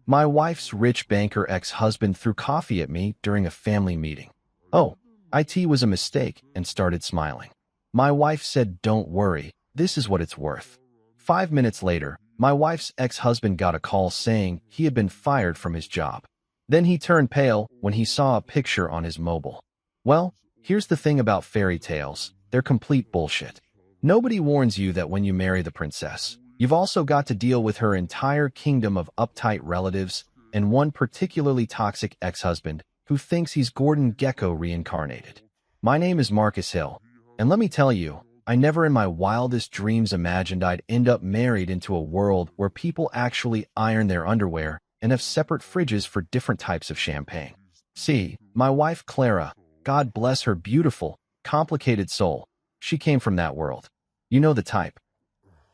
My wife's rich banker ex-husband threw coffee at me during a family meeting. Oh, IT was a mistake, and started smiling. My wife said, "Don't worry, this is what it's worth." 5 minutes later, my wife's ex-husband got a call saying he had been fired from his job. Then he turned pale when he saw a picture on his mobile. Well, here's the thing about fairy tales. They're complete bullshit. Nobody warns you that when you marry the princess, you've also got to deal with her entire kingdom of uptight relatives and one particularly toxic ex-husband who thinks he's Gordon Gekko reincarnated. My name is Marcus Hill, and let me tell you, I never in my wildest dreams imagined I'd end up married into a world where people actually iron their underwear and have separate fridges for different types of champagne. See, my wife Clara, God bless her beautiful, complicated soul, she came from that world. You know the type.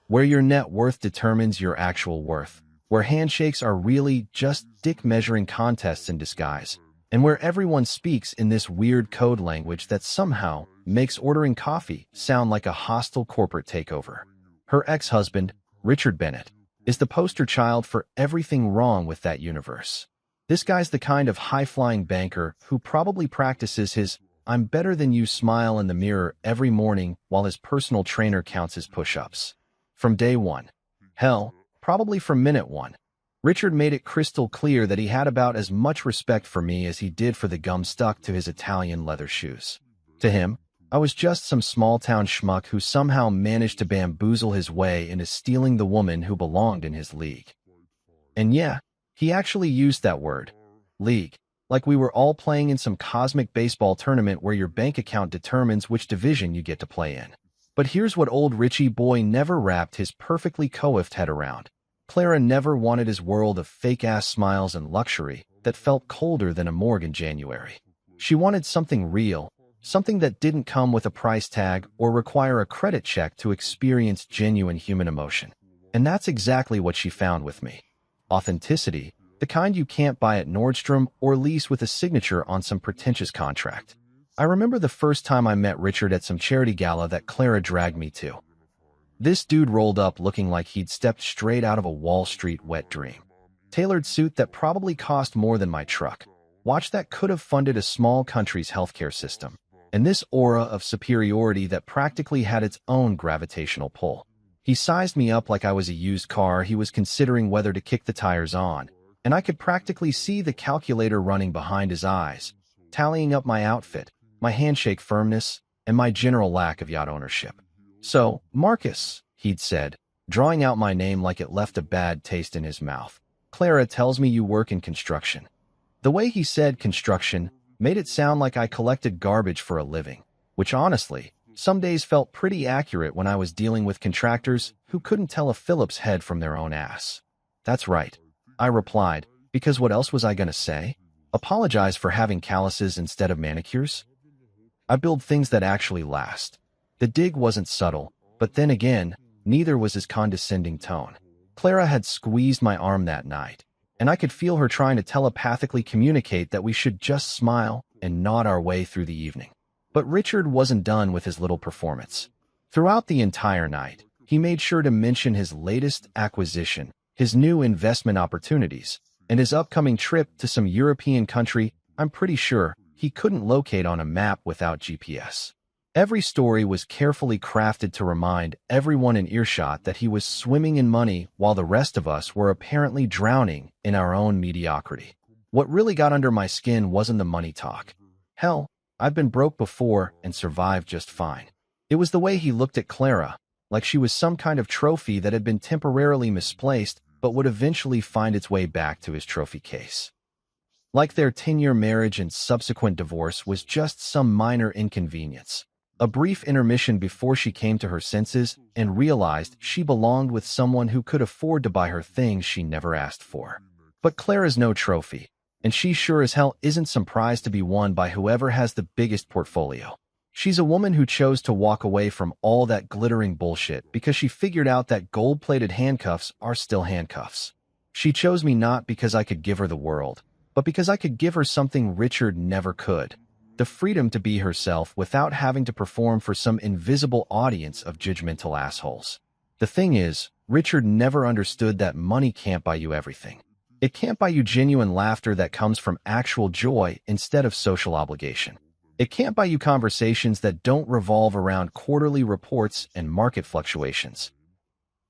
Where your net worth determines your actual worth, where handshakes are really just dick-measuring contests in disguise, and where everyone speaks in this weird code language that somehow makes ordering coffee sound like a hostile corporate takeover. Her ex-husband, Richard Bennett, is the poster child for everything wrong with that universe. This guy's the kind of high-flying banker who probably practices his "I'm better than you" smile in the mirror every morning while his personal trainer counts his push-ups. From day one. Hell, probably from minute one. Richard made it crystal clear that he had about as much respect for me as he did for the gum stuck to his Italian leather shoes. To him, I was just some small-town schmuck who somehow managed to bamboozle his way into stealing the woman who belonged in his league. And yeah, he actually used that word, league, like we were all playing in some cosmic baseball tournament where your bank account determines which division you get to play in. But here's what old Richie boy never wrapped his perfectly coiffed head around. Clara never wanted his world of fake-ass smiles and luxury that felt colder than a morgue in January. She wanted something real, something that didn't come with a price tag or require a credit check to experience genuine human emotion. And that's exactly what she found with me. Authenticity, the kind you can't buy at Nordstrom or lease with a signature on some pretentious contract. I remember the first time I met Richard at some charity gala that Clara dragged me to. This dude rolled up looking like he'd stepped straight out of a Wall Street wet dream. Tailored suit that probably cost more than my truck. Watch that could have funded a small country's healthcare system. And this aura of superiority that practically had its own gravitational pull. He sized me up like I was a used car he was considering whether to kick the tires on, and I could practically see the calculator running behind his eyes, tallying up my outfit, my handshake firmness, and my general lack of yacht ownership. "So, Marcus," he'd said, drawing out my name like it left a bad taste in his mouth. "Clara tells me you work in construction." The way he said construction made it sound like I collected garbage for a living, which honestly, some days felt pretty accurate when I was dealing with contractors who couldn't tell a Phillips head from their own ass. "That's right," I replied, because what else was I gonna say? Apologize for having calluses instead of manicures? I build things that actually last. The dig wasn't subtle, but then again, neither was his condescending tone. Clara had squeezed my arm that night, and I could feel her trying to telepathically communicate that we should just smile and nod our way through the evening. But Richard wasn't done with his little performance. Throughout the entire night, he made sure to mention his latest acquisition, his new investment opportunities, and his upcoming trip to some European country I'm pretty sure he couldn't locate on a map without GPS. Every story was carefully crafted to remind everyone in earshot that he was swimming in money while the rest of us were apparently drowning in our own mediocrity. What really got under my skin wasn't the money talk. Hell, I've been broke before and survived just fine. It was the way he looked at Clara, like she was some kind of trophy that had been temporarily misplaced but would eventually find its way back to his trophy case. Like their 10-year marriage and subsequent divorce was just some minor inconvenience. A brief intermission before she came to her senses and realized she belonged with someone who could afford to buy her things she never asked for. But Clara's no trophy, and she sure as hell isn't some prize to be won by whoever has the biggest portfolio. She's a woman who chose to walk away from all that glittering bullshit because she figured out that gold-plated handcuffs are still handcuffs. She chose me not because I could give her the world, but because I could give her something Richard never could. The freedom to be herself without having to perform for some invisible audience of judgmental assholes. The thing is, Richard never understood that money can't buy you everything. It can't buy you genuine laughter that comes from actual joy instead of social obligation. It can't buy you conversations that don't revolve around quarterly reports and market fluctuations.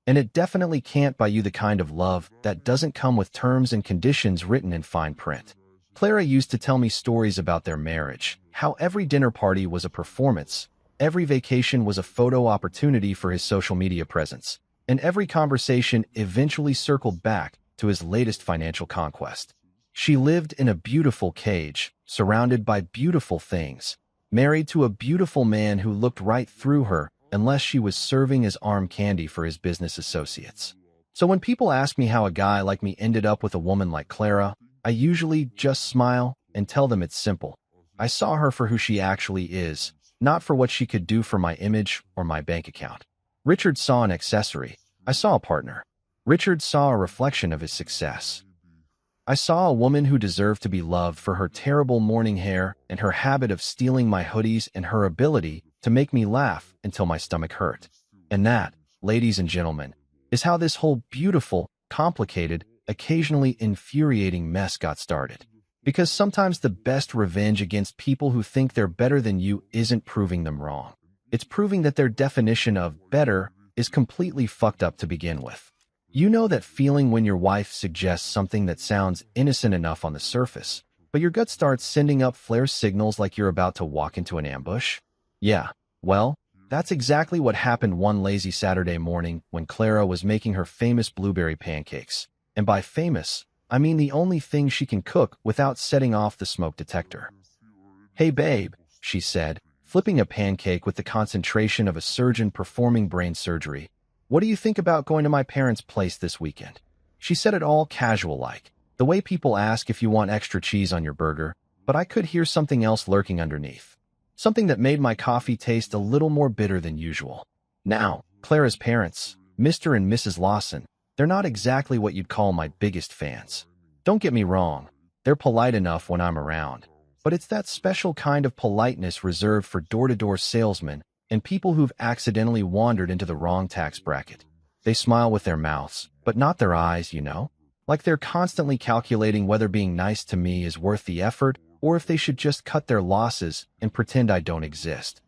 And it definitely can't buy you the kind of love that doesn't come with terms and conditions written in fine print. Clara used to tell me stories about their marriage, how every dinner party was a performance, every vacation was a photo opportunity for his social media presence, and every conversation eventually circled back to his latest financial conquest. She lived in a beautiful cage, surrounded by beautiful things, married to a beautiful man who looked right through her unless she was serving as arm candy for his business associates. So when people ask me how a guy like me ended up with a woman like Clara, I usually just smile and tell them it's simple. I saw her for who she actually is, not for what she could do for my image or my bank account. Richard saw an accessory. I saw a partner. Richard saw a reflection of his success. I saw a woman who deserved to be loved for her terrible morning hair and her habit of stealing my hoodies and her ability to make me laugh until my stomach hurt. And that, ladies and gentlemen, is how this whole beautiful, complicated, occasionally infuriating mess got started. Because sometimes the best revenge against people who think they're better than you isn't proving them wrong. It's proving that their definition of better is completely fucked up to begin with. You know that feeling when your wife suggests something that sounds innocent enough on the surface, but your gut starts sending up flare signals like you're about to walk into an ambush? Yeah, well, that's exactly what happened one lazy Saturday morning when Clara was making her famous blueberry pancakes. And by famous, I mean the only thing she can cook without setting off the smoke detector. "Hey babe," she said, flipping a pancake with the concentration of a surgeon performing brain surgery. "What do you think about going to my parents' place this weekend?" She said it all casual-like, the way people ask if you want extra cheese on your burger, but I could hear something else lurking underneath. Something that made my coffee taste a little more bitter than usual. Now, Clara's parents, Mr. and Mrs. Lawson, they're not exactly what you'd call my biggest fans. Don't get me wrong, they're polite enough when I'm around, but it's that special kind of politeness reserved for door-to-door salesmen and people who've accidentally wandered into the wrong tax bracket. They smile with their mouths, but not their eyes, you know? Like they're constantly calculating whether being nice to me is worth the effort or if they should just cut their losses and pretend I don't exist.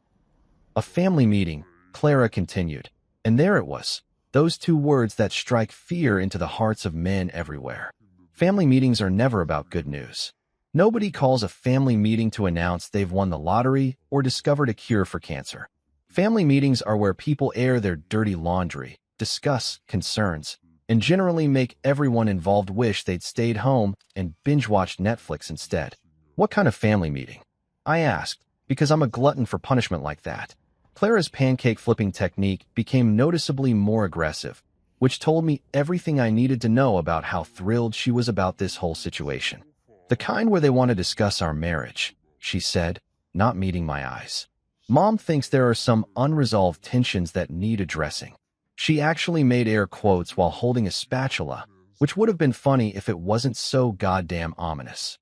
A family meeting, Clara continued, and there it was, those two words that strike fear into the hearts of men everywhere. Family meetings are never about good news. Nobody calls a family meeting to announce they've won the lottery or discovered a cure for cancer. Family meetings are where people air their dirty laundry, discuss concerns, and generally make everyone involved wish they'd stayed home and binge-watched Netflix instead. What kind of family meeting? I asked, because I'm a glutton for punishment like that. Clara's pancake flipping technique became noticeably more aggressive, which told me everything I needed to know about how thrilled she was about this whole situation. "The kind where they want to discuss our marriage," she said, not meeting my eyes. "Mom thinks there are some unresolved tensions that need addressing." She actually made air quotes while holding a spatula, which would have been funny if it wasn't so goddamn ominous.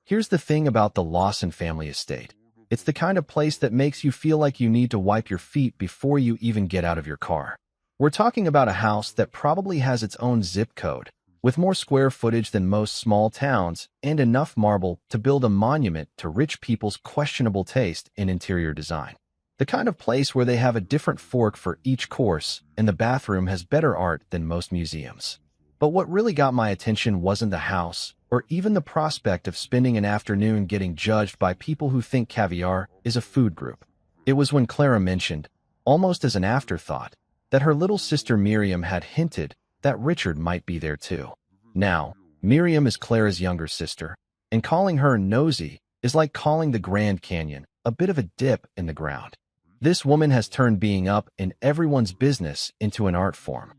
Here's the thing about the Lawson family estate. It's the kind of place that makes you feel like you need to wipe your feet before you even get out of your car. We're talking about a house that probably has its own zip code, with more square footage than most small towns and enough marble to build a monument to rich people's questionable taste in interior design. The kind of place where they have a different fork for each course and the bathroom has better art than most museums. But what really got my attention wasn't the house, or even the prospect of spending an afternoon getting judged by people who think caviar is a food group. It was when Clara mentioned, almost as an afterthought, that her little sister Miriam had hinted that Richard might be there too. Now, Miriam is Clara's younger sister, and calling her nosy is like calling the Grand Canyon a bit of a dip in the ground. This woman has turned being up in everyone's business into an art form.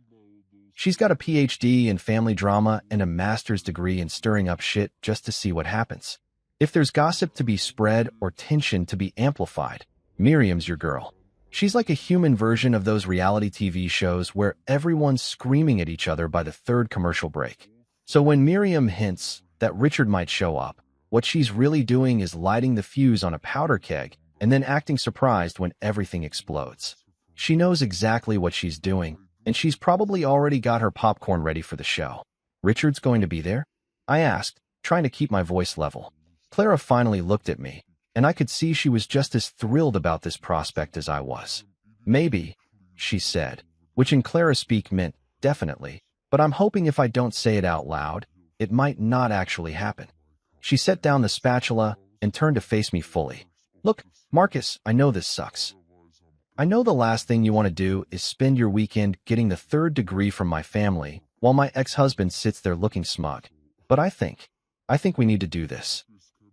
She's got a PhD in family drama and a master's degree in stirring up shit just to see what happens. If there's gossip to be spread or tension to be amplified, Miriam's your girl. She's like a human version of those reality TV shows where everyone's screaming at each other by the third commercial break. So when Miriam hints that Richard might show up, what she's really doing is lighting the fuse on a powder keg and then acting surprised when everything explodes. She knows exactly what she's doing, and she's probably already got her popcorn ready for the show. Richard's going to be there? I asked, trying to keep my voice level. Clara finally looked at me, and I could see she was just as thrilled about this prospect as I was. Maybe, she said, which in Clara speak meant definitely, but I'm hoping if I don't say it out loud, it might not actually happen. She set down the spatula and turned to face me fully. Look, Marcus, I know this sucks. I know the last thing you want to do is spend your weekend getting the third degree from my family while my ex-husband sits there looking smug. But I think we need to do this.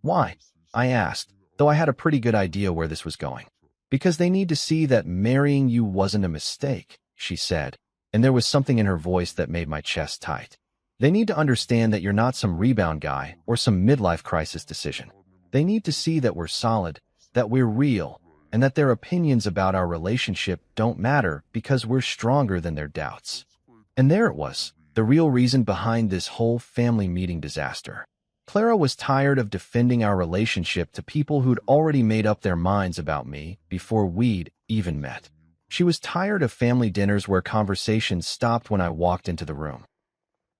Why? I asked, though I had a pretty good idea where this was going. Because they need to see that marrying you wasn't a mistake, she said, and there was something in her voice that made my chest tight. They need to understand that you're not some rebound guy or some midlife crisis decision. They need to see that we're solid, that we're real, and that their opinions about our relationship don't matter because we're stronger than their doubts. And there it was, the real reason behind this whole family meeting disaster. Clara was tired of defending our relationship to people who'd already made up their minds about me before we'd even met. She was tired of family dinners where conversations stopped when I walked into the room.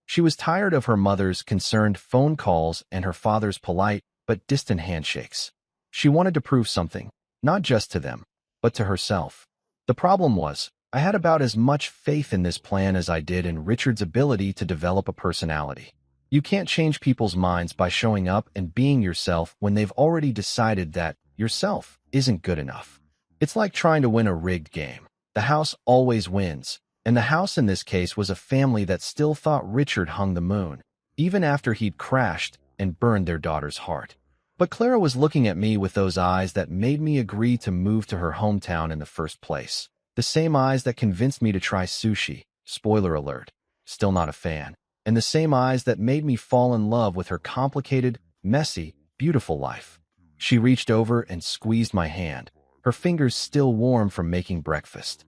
She was tired of her mother's concerned phone calls and her father's polite but distant handshakes. She wanted to prove something, not just to them, but to herself. The problem was, I had about as much faith in this plan as I did in Richard's ability to develop a personality. You can't change people's minds by showing up and being yourself when they've already decided that yourself isn't good enough. It's like trying to win a rigged game. The house always wins, and the house in this case was a family that still thought Richard hung the moon, even after he'd crashed and burned their daughter's heart. But Clara was looking at me with those eyes that made me agree to move to her hometown in the first place. The same eyes that convinced me to try sushi, spoiler alert, still not a fan, and the same eyes that made me fall in love with her complicated, messy, beautiful life. She reached over and squeezed my hand, her fingers still warm from making breakfast.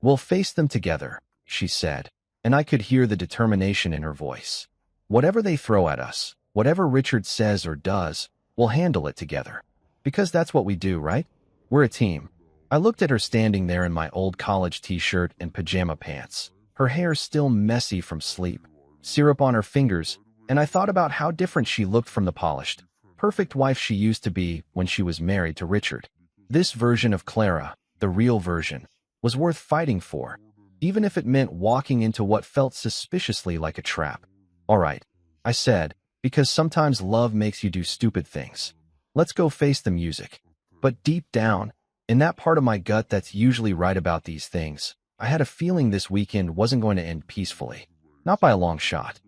We'll face them together, she said, and I could hear the determination in her voice. Whatever they throw at us, whatever Richard says or does, we'll handle it together. Because that's what we do, right? We're a team. I looked at her standing there in my old college t-shirt and pajama pants, her hair still messy from sleep, syrup on her fingers, and I thought about how different she looked from the polished, perfect wife she used to be when she was married to Richard. This version of Clara, the real version, was worth fighting for, even if it meant walking into what felt suspiciously like a trap. All right, I said, because sometimes love makes you do stupid things. Let's go face the music. But deep down, in that part of my gut that's usually right about these things, I had a feeling this weekend wasn't going to end peacefully. Not by a long shot.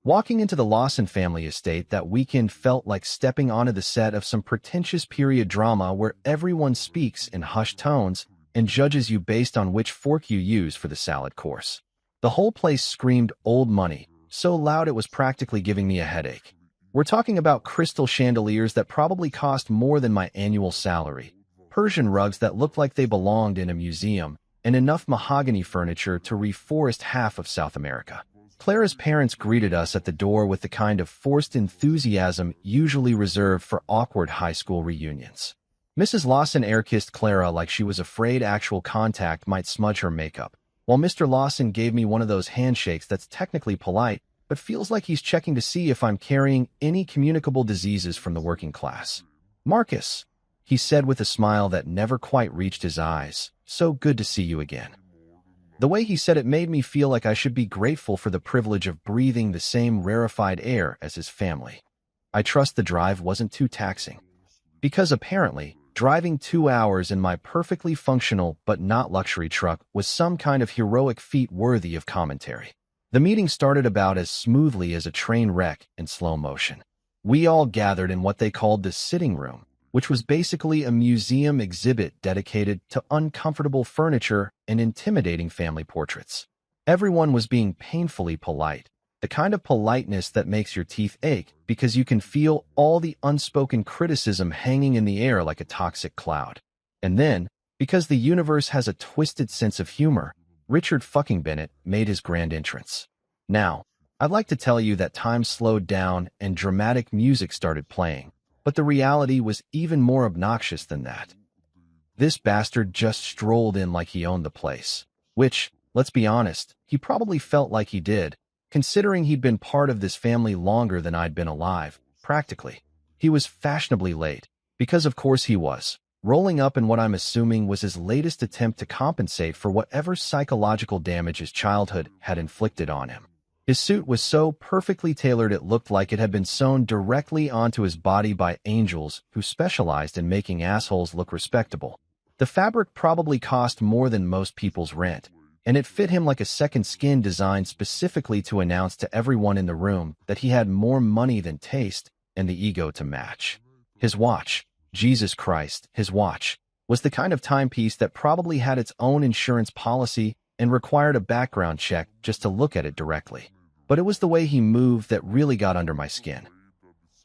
Walking into the Lawson family estate that weekend felt like stepping onto the set of some pretentious period drama where everyone speaks in hushed tones and judges you based on which fork you use for the salad course. The whole place screamed old money, so loud it was practically giving me a headache. We're talking about crystal chandeliers that probably cost more than my annual salary, Persian rugs that looked like they belonged in a museum, and enough mahogany furniture to reforest half of South America. Clara's parents greeted us at the door with the kind of forced enthusiasm usually reserved for awkward high school reunions. Mrs. Lawson air-kissed Clara like she was afraid actual contact might smudge her makeup, while Mr. Lawson gave me one of those handshakes that's technically polite, but feels like he's checking to see if I'm carrying any communicable diseases from the working class. Marcus, he said with a smile that never quite reached his eyes, so good to see you again. The way he said it made me feel like I should be grateful for the privilege of breathing the same rarefied air as his family. I trust the drive wasn't too taxing. Because apparently, driving 2 hours in my perfectly functional but not luxury truck was some kind of heroic feat worthy of commentary. The meeting started about as smoothly as a train wreck in slow motion. We all gathered in what they called the sitting room, which was basically a museum exhibit dedicated to uncomfortable furniture and intimidating family portraits. Everyone was being painfully polite, the kind of politeness that makes your teeth ache because you can feel all the unspoken criticism hanging in the air like a toxic cloud. And then, because the universe has a twisted sense of humor, Richard fucking Bennett made his grand entrance. Now, I'd like to tell you that time slowed down and dramatic music started playing, but the reality was even more obnoxious than that. This bastard just strolled in like he owned the place, which, let's be honest, he probably felt like he did, considering he'd been part of this family longer than I'd been alive, practically. He was fashionably late, because of course he was, rolling up in what I'm assuming was his latest attempt to compensate for whatever psychological damage his childhood had inflicted on him. His suit was so perfectly tailored it looked like it had been sewn directly onto his body by angels who specialized in making assholes look respectable. The fabric probably cost more than most people's rent, and it fit him like a second skin designed specifically to announce to everyone in the room that he had more money than taste and the ego to match. His watch, Jesus Christ, his watch, was the kind of timepiece that probably had its own insurance policy and required a background check just to look at it directly. But it was the way he moved that really got under my skin.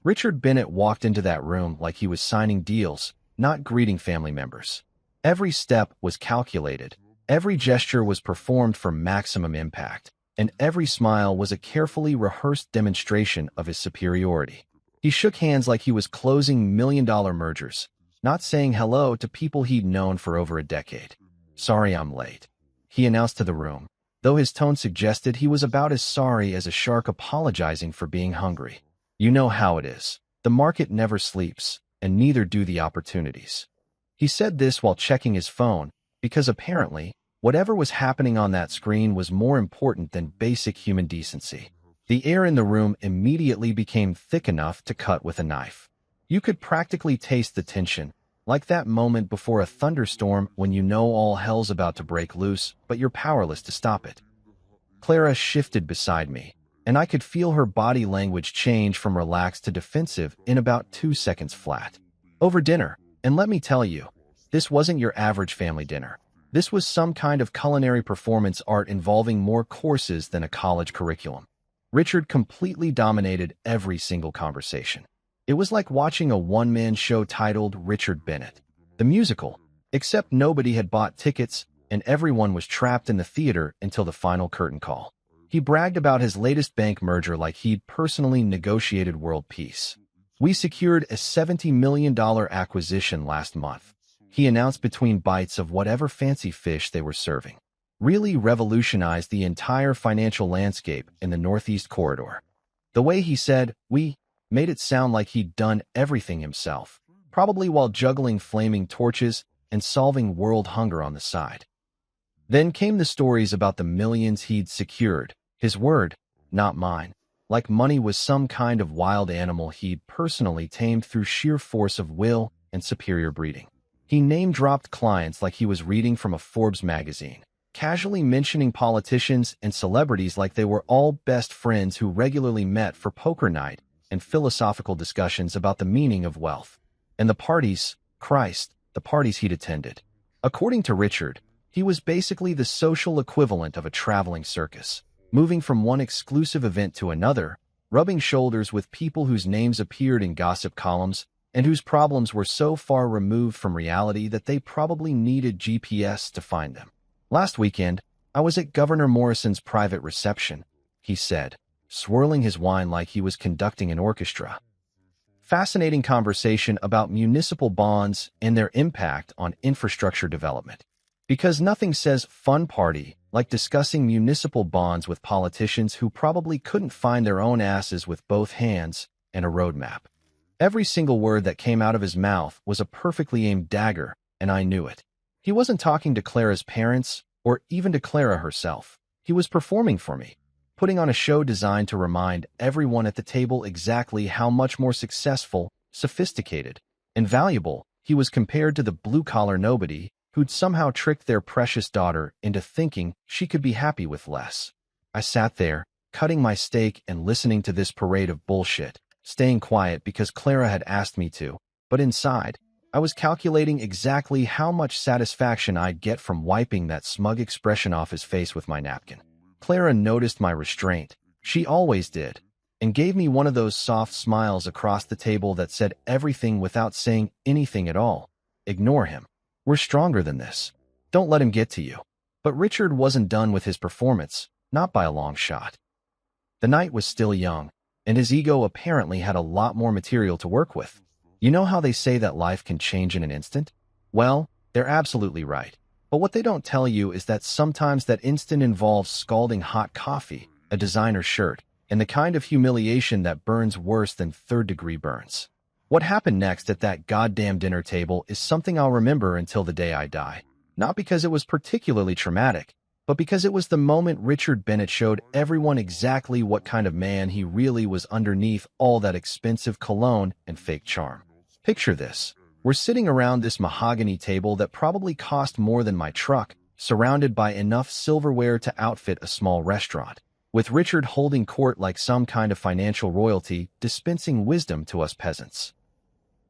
Richard Bennett walked into that room like he was signing deals, not greeting family members. Every step was calculated, every gesture was performed for maximum impact, and every smile was a carefully rehearsed demonstration of his superiority. He shook hands like he was closing million-dollar mergers, not saying hello to people he'd known for over a decade. "Sorry I'm late," he announced to the room, though his tone suggested he was about as sorry as a shark apologizing for being hungry. "You know how it is. The market never sleeps, and neither do the opportunities." He said this while checking his phone, because apparently, whatever was happening on that screen was more important than basic human decency. The air in the room immediately became thick enough to cut with a knife. You could practically taste the tension, like that moment before a thunderstorm when you know all hell's about to break loose, but you're powerless to stop it. Clara shifted beside me, and I could feel her body language change from relaxed to defensive in about 2 seconds flat. Over dinner, and let me tell you, this wasn't your average family dinner. This was some kind of culinary performance art involving more courses than a college curriculum. Richard completely dominated every single conversation. It was like watching a one-man show titled Richard Bennett, the musical, except nobody had bought tickets and everyone was trapped in the theater until the final curtain call. He bragged about his latest bank merger like he'd personally negotiated world peace. "We secured a $70 million acquisition last month," he announced between bites of whatever fancy fish they were serving. Really revolutionized the entire financial landscape in the Northeast Corridor. The way he said, "we," made it sound like he'd done everything himself, probably while juggling flaming torches and solving world hunger on the side. Then came the stories about the millions he'd secured, his word, not mine, like money was some kind of wild animal he'd personally tamed through sheer force of will and superior breeding. He name-dropped clients like he was reading from a Forbes magazine, casually mentioning politicians and celebrities like they were all best friends who regularly met for poker night and philosophical discussions about the meaning of wealth. And the parties, Christ, the parties he'd attended. According to Richard, he was basically the social equivalent of a traveling circus, moving from one exclusive event to another, rubbing shoulders with people whose names appeared in gossip columns and whose problems were so far removed from reality that they probably needed GPS to find them. "Last weekend, I was at Governor Morrison's private reception," he said, swirling his wine like he was conducting an orchestra. Fascinating conversation about municipal bonds and their impact on infrastructure development. Because nothing says fun party like discussing municipal bonds with politicians who probably couldn't find their own asses with both hands and a roadmap. Every single word that came out of his mouth was a perfectly aimed dagger, and I knew it. He wasn't talking to Clara's parents or even to Clara herself. He was performing for me, putting on a show designed to remind everyone at the table exactly how much more successful, sophisticated, and valuable he was compared to the blue-collar nobody who'd somehow tricked their precious daughter into thinking she could be happy with less. I sat there, cutting my steak and listening to this parade of bullshit, staying quiet because Clara had asked me to, but inside, I was calculating exactly how much satisfaction I'd get from wiping that smug expression off his face with my napkin. Clara noticed my restraint. She always did, and gave me one of those soft smiles across the table that said everything without saying anything at all. "Ignore him. We're stronger than this. Don't let him get to you." But Richard wasn't done with his performance, not by a long shot. The night was still young, and his ego apparently had a lot more material to work with. You know how they say that life can change in an instant? Well, they're absolutely right. But what they don't tell you is that sometimes that instant involves scalding hot coffee, a a designer shirt, and the kind of humiliation that burns worse than third-degree burns. What happened next at that goddamn dinner table is something I'll remember until the day I die. Not because it was particularly traumatic, but because it was the moment Richard Bennett showed everyone exactly what kind of man he really was underneath all that expensive cologne and fake charm. Picture this. We're sitting around this mahogany table that probably cost more than my truck, surrounded by enough silverware to outfit a small restaurant, with Richard holding court like some kind of financial royalty, dispensing wisdom to us peasants.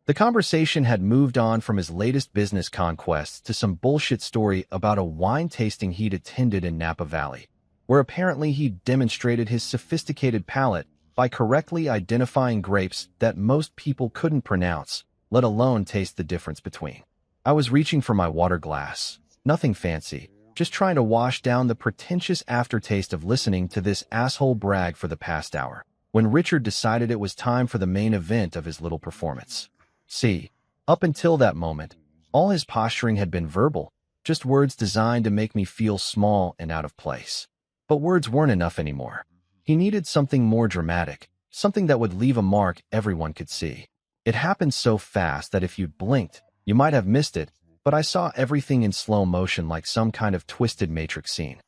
The conversation had moved on from his latest business conquests to some bullshit story about a wine tasting he'd attended in Napa Valley, where apparently he demonstrated his sophisticated palate by correctly identifying grapes that most people couldn't pronounce, let alone taste the difference between. I was reaching for my water glass. Nothing fancy, just trying to wash down the pretentious aftertaste of listening to this asshole brag for the past hour, when Richard decided it was time for the main event of his little performance. See, up until that moment, all his posturing had been verbal, just words designed to make me feel small and out of place. But words weren't enough anymore. He needed something more dramatic, something that would leave a mark everyone could see. It happened so fast that if you'd blinked, you might have missed it, but I saw everything in slow motion like some kind of twisted Matrix scene.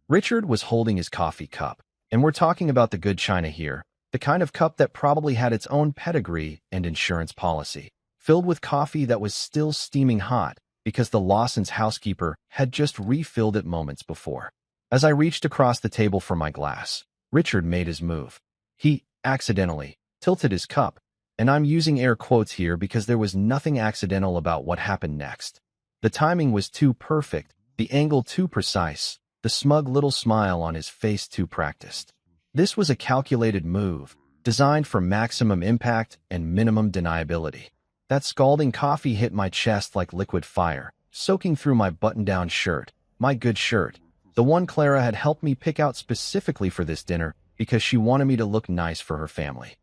Richard was holding his coffee cup, and we're talking about the good china here, the kind of cup that probably had its own pedigree and insurance policy, filled with coffee that was still steaming hot because the Lawson's housekeeper had just refilled it moments before. As I reached across the table for my glass, Richard made his move. He, accidentally, tilted his cup, and I'm using air quotes here because there was nothing accidental about what happened next. The timing was too perfect, the angle too precise, the smug little smile on his face too practiced. This was a calculated move, designed for maximum impact and minimum deniability. That scalding coffee hit my chest like liquid fire, soaking through my button-down shirt, my good shirt, the one Clara had helped me pick out specifically for this dinner because she wanted me to look nice for her family.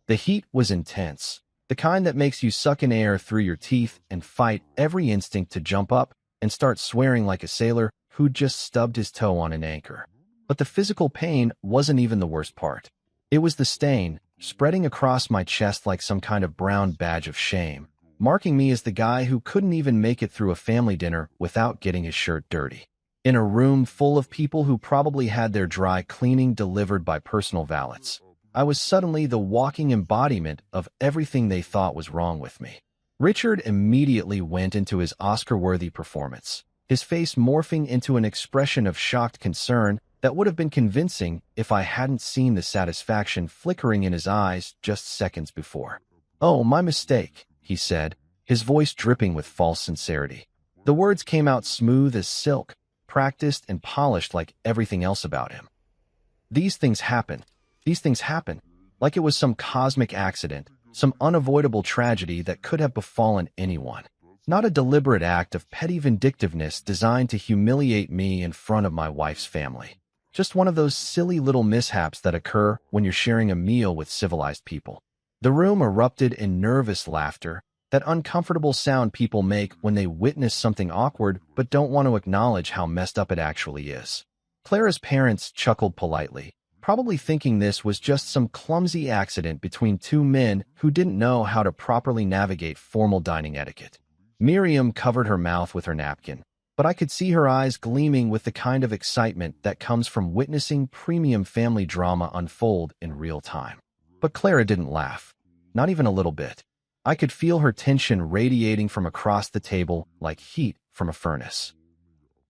The heat was intense, the kind that makes you suck in air through your teeth and fight every instinct to jump up and start swearing like a sailor who'd just stubbed his toe on an anchor. But the physical pain wasn't even the worst part. It was the stain, spreading across my chest like some kind of brown badge of shame, marking me as the guy who couldn't even make it through a family dinner without getting his shirt dirty. In a room full of people who probably had their dry cleaning delivered by personal valets, I was suddenly the walking embodiment of everything they thought was wrong with me. Richard immediately went into his Oscar-worthy performance, his face morphing into an expression of shocked concern that would have been convincing if I hadn't seen the satisfaction flickering in his eyes just seconds before. "Oh, my mistake," he said, his voice dripping with false sincerity. The words came out smooth as silk, practiced and polished like everything else about him. These things happen, like it was some cosmic accident, some unavoidable tragedy that could have befallen anyone. Not a deliberate act of petty vindictiveness designed to humiliate me in front of my wife's family. Just one of those silly little mishaps that occur when you're sharing a meal with civilized people. The room erupted in nervous laughter, that uncomfortable sound people make when they witness something awkward but don't want to acknowledge how messed up it actually is. Clara's parents chuckled politely, probably thinking this was just some clumsy accident between two men who didn't know how to properly navigate formal dining etiquette. Miriam covered her mouth with her napkin, but I could see her eyes gleaming with the kind of excitement that comes from witnessing premium family drama unfold in real time. But Clara didn't laugh, not even a little bit. I could feel her tension radiating from across the table like heat from a furnace.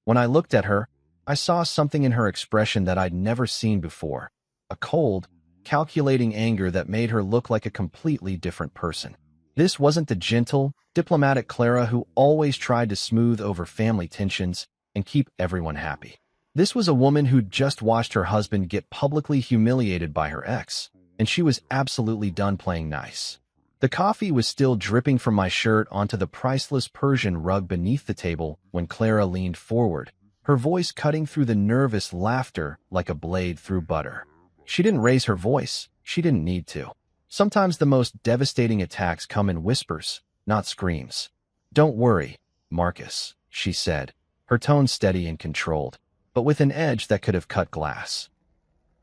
When I looked at her, I saw something in her expression that I'd never seen before, a cold, calculating anger that made her look like a completely different person. This wasn't the gentle, diplomatic Clara who always tried to smooth over family tensions and keep everyone happy. This was a woman who'd just watched her husband get publicly humiliated by her ex, and she was absolutely done playing nice. The coffee was still dripping from my shirt onto the priceless Persian rug beneath the table when Clara leaned forward, her voice cutting through the nervous laughter like a blade through butter. She didn't raise her voice. She didn't need to. Sometimes the most devastating attacks come in whispers, not screams. "Don't worry, Marcus," she said, her tone steady and controlled, but with an edge that could have cut glass.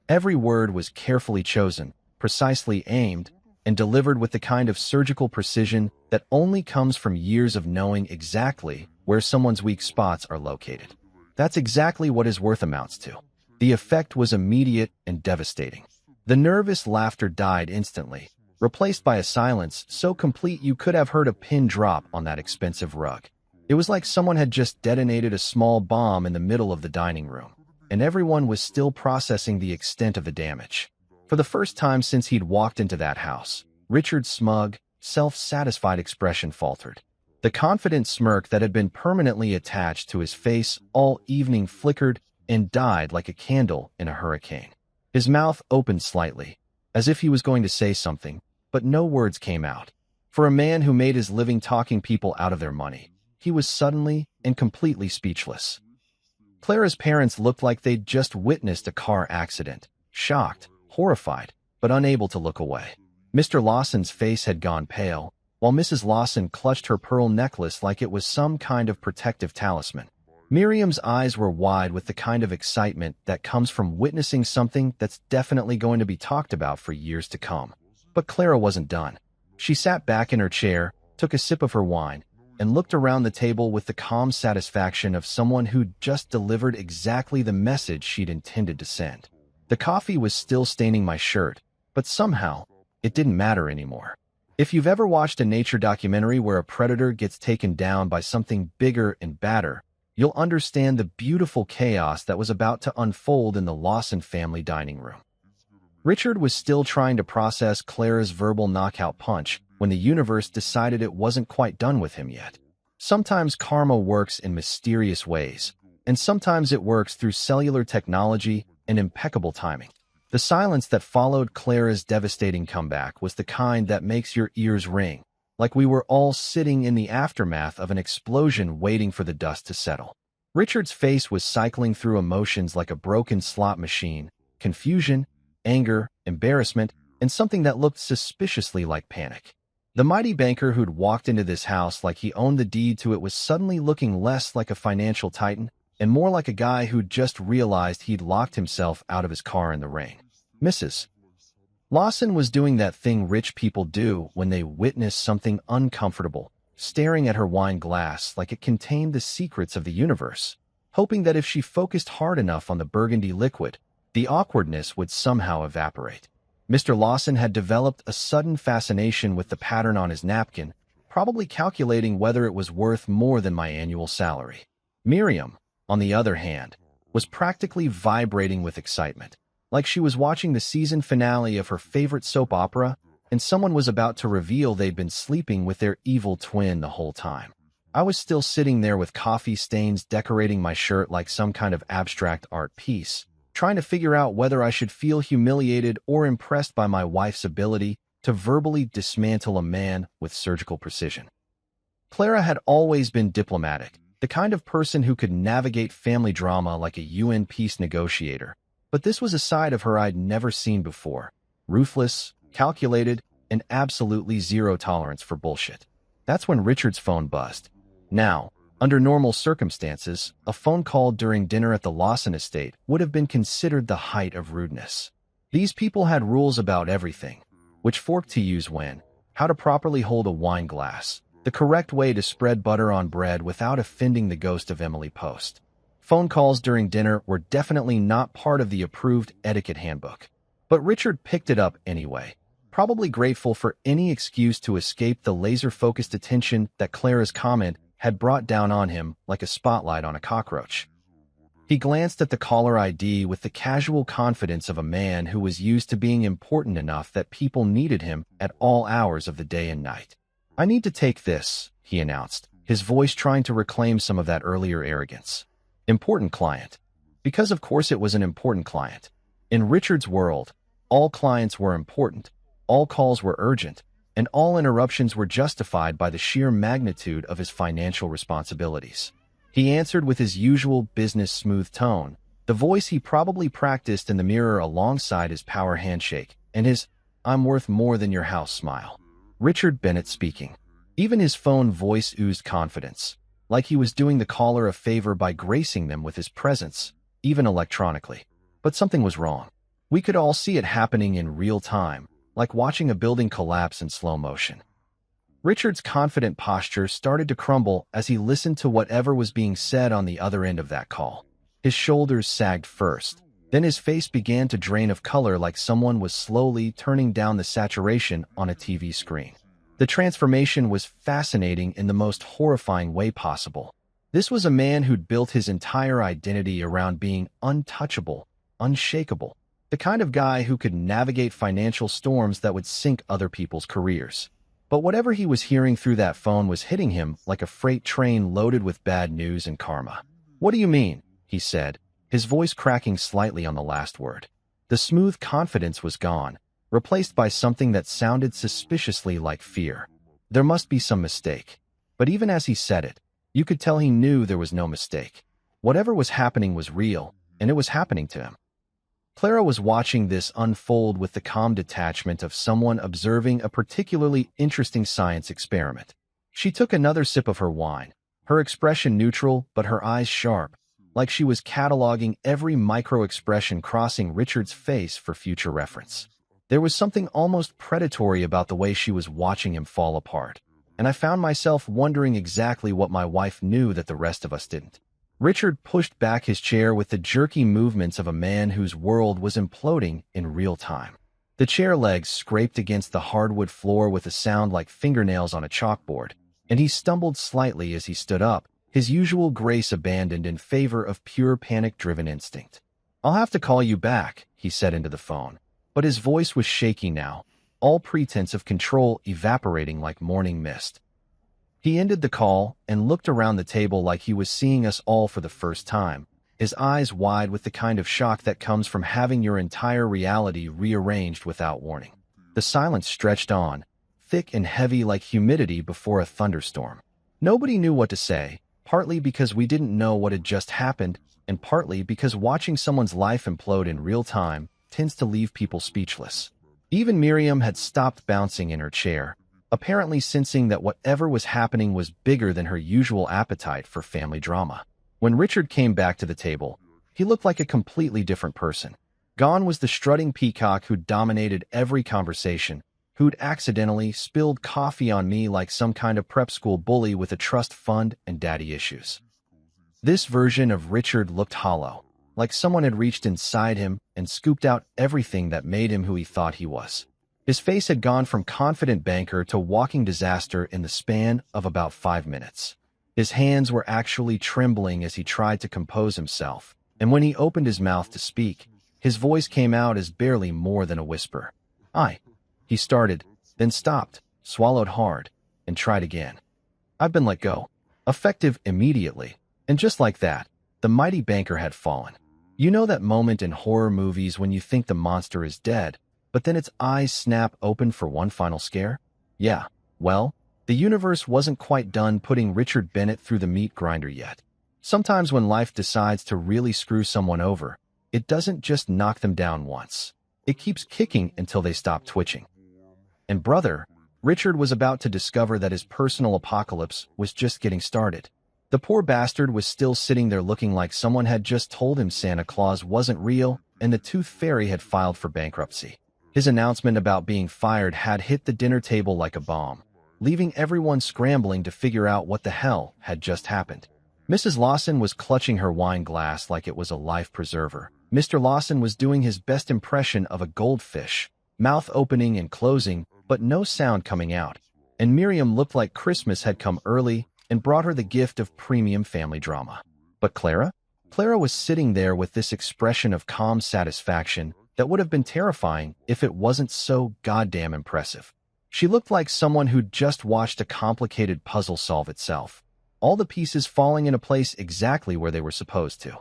Every word was carefully chosen, precisely aimed, and delivered with the kind of surgical precision that only comes from years of knowing exactly where someone's weak spots are located. That's exactly what his worth amounts to. The effect was immediate and devastating. The nervous laughter died instantly, replaced by a silence so complete you could have heard a pin drop on that expensive rug. It was like someone had just detonated a small bomb in the middle of the dining room, and everyone was still processing the extent of the damage. For the first time since he'd walked into that house, Richard's smug, self-satisfied expression faltered. The confident smirk that had been permanently attached to his face all evening flickered and died like a candle in a hurricane. His mouth opened slightly, as if he was going to say something, but no words came out. For a man who made his living talking people out of their money, he was suddenly and completely speechless. Clara's parents looked like they'd just witnessed a car accident, shocked, horrified, but unable to look away. Mr. Lawson's face had gone pale, while Mrs. Lawson clutched her pearl necklace like it was some kind of protective talisman. Miriam's eyes were wide with the kind of excitement that comes from witnessing something that's definitely going to be talked about for years to come. But Clara wasn't done. She sat back in her chair, took a sip of her wine, and looked around the table with the calm satisfaction of someone who'd just delivered exactly the message she'd intended to send. The coffee was still staining my shirt, but somehow, it didn't matter anymore. If you've ever watched a nature documentary where a predator gets taken down by something bigger and badder, you'll understand the beautiful chaos that was about to unfold in the Lawson family dining room. Richard was still trying to process Clara's verbal knockout punch when the universe decided it wasn't quite done with him yet. Sometimes karma works in mysterious ways, and sometimes it works through cellular technology and impeccable timing. The silence that followed Clara's devastating comeback was the kind that makes your ears ring, like we were all sitting in the aftermath of an explosion waiting for the dust to settle. Richard's face was cycling through emotions like a broken slot machine: confusion, anger, embarrassment, and something that looked suspiciously like panic. The mighty banker who'd walked into this house like he owned the deed to it was suddenly looking less like a financial titan and more like a guy who'd just realized he'd locked himself out of his car in the rain. Mrs. Lawson was doing that thing rich people do when they witness something uncomfortable, staring at her wine glass like it contained the secrets of the universe, hoping that if she focused hard enough on the burgundy liquid, the awkwardness would somehow evaporate. Mr. Lawson had developed a sudden fascination with the pattern on his napkin, probably calculating whether it was worth more than my annual salary. Miriam, on the other hand, was practically vibrating with excitement, like she was watching the season finale of her favorite soap opera, and someone was about to reveal they'd been sleeping with their evil twin the whole time. I was still sitting there with coffee stains decorating my shirt like some kind of abstract art piece, trying to figure out whether I should feel humiliated or impressed by my wife's ability to verbally dismantle a man with surgical precision. Clara had always been diplomatic, the kind of person who could navigate family drama like a UN peace negotiator, but this was a side of her I'd never seen before: ruthless, calculated, and absolutely zero tolerance for bullshit. That's when Richard's phone buzzed. Now, under normal circumstances, a phone call during dinner at the Lawson estate would have been considered the height of rudeness. These people had rules about everything: which fork to use when, how to properly hold a wine glass, the correct way to spread butter on bread without offending the ghost of Emily Post. Phone calls during dinner were definitely not part of the approved etiquette handbook. But Richard picked it up anyway, probably grateful for any excuse to escape the laser-focused attention that Clara's comment had brought down on him like a spotlight on a cockroach. He glanced at the caller ID with the casual confidence of a man who was used to being important enough that people needed him at all hours of the day and night. "I need to take this," he announced, his voice trying to reclaim some of that earlier arrogance. Important client. Because of course it was an important client. In Richard's world, all clients were important, all calls were urgent, and all interruptions were justified by the sheer magnitude of his financial responsibilities. He answered with his usual business smooth tone, the voice he probably practiced in the mirror alongside his power handshake, and his "I'm worth more than your house" smile. Richard Bennett speaking. Even his phone voice oozed confidence, like he was doing the caller a favor by gracing them with his presence, even electronically. But something was wrong. We could all see it happening in real time, like watching a building collapse in slow motion. Richard's confident posture started to crumble as he listened to whatever was being said on the other end of that call. His shoulders sagged first, then his face began to drain of color like someone was slowly turning down the saturation on a TV screen. The transformation was fascinating in the most horrifying way possible. This was a man who'd built his entire identity around being untouchable, unshakable, the kind of guy who could navigate financial storms that would sink other people's careers. But whatever he was hearing through that phone was hitting him like a freight train loaded with bad news and karma. "What do you mean?" he said, his voice cracking slightly on the last word. The smooth confidence was gone, replaced by something that sounded suspiciously like fear. There must be some mistake. But even as he said it, you could tell he knew there was no mistake. Whatever was happening was real, and it was happening to him. Clara was watching this unfold with the calm detachment of someone observing a particularly interesting science experiment. She took another sip of her wine, her expression neutral but her eyes sharp, like she was cataloging every micro-expression crossing Richard's face for future reference. There was something almost predatory about the way she was watching him fall apart, and I found myself wondering exactly what my wife knew that the rest of us didn't. Richard pushed back his chair with the jerky movements of a man whose world was imploding in real time. The chair legs scraped against the hardwood floor with a sound like fingernails on a chalkboard, and he stumbled slightly as he stood up, his usual grace abandoned in favor of pure panic-driven instinct. "I'll have to call you back," he said into the phone, but his voice was shaky now, all pretense of control evaporating like morning mist. He ended the call and looked around the table like he was seeing us all for the first time, his eyes wide with the kind of shock that comes from having your entire reality rearranged without warning. The silence stretched on, thick and heavy like humidity before a thunderstorm. Nobody knew what to say, partly because we didn't know what had just happened, and partly because watching someone's life implode in real time tends to leave people speechless. Even Miriam had stopped bouncing in her chair, apparently sensing that whatever was happening was bigger than her usual appetite for family drama. When Richard came back to the table, he looked like a completely different person. Gone was the strutting peacock who'd dominated every conversation, who'd accidentally spilled coffee on me like some kind of prep school bully with a trust fund and daddy issues. This version of Richard looked hollow, like someone had reached inside him and scooped out everything that made him who he thought he was. His face had gone from confident banker to walking disaster in the span of about 5 minutes. His hands were actually trembling as he tried to compose himself, and when he opened his mouth to speak, his voice came out as barely more than a whisper. He started, then stopped, swallowed hard, and tried again. "I've been let go." Effective immediately, and just like that, the mighty banker had fallen. You know that moment in horror movies when you think the monster is dead, but then its eyes snap open for one final scare? Yeah, well, the universe wasn't quite done putting Richard Bennett through the meat grinder yet. Sometimes when life decides to really screw someone over, it doesn't just knock them down once. It keeps kicking until they stop twitching. And brother, Richard was about to discover that his personal apocalypse was just getting started. The poor bastard was still sitting there looking like someone had just told him Santa Claus wasn't real and the Tooth Fairy had filed for bankruptcy. His announcement about being fired had hit the dinner table like a bomb, leaving everyone scrambling to figure out what the hell had just happened. Mrs. Lawson was clutching her wine glass like it was a life preserver. Mr. Lawson was doing his best impression of a goldfish, mouth opening and closing, but no sound coming out. And Miriam looked like Christmas had come early and brought her the gift of premium family drama. But Clara? Clara was sitting there with this expression of calm satisfaction that would have been terrifying if it wasn't so goddamn impressive. She looked like someone who'd just watched a complicated puzzle solve itself, all the pieces falling into place exactly where they were supposed to.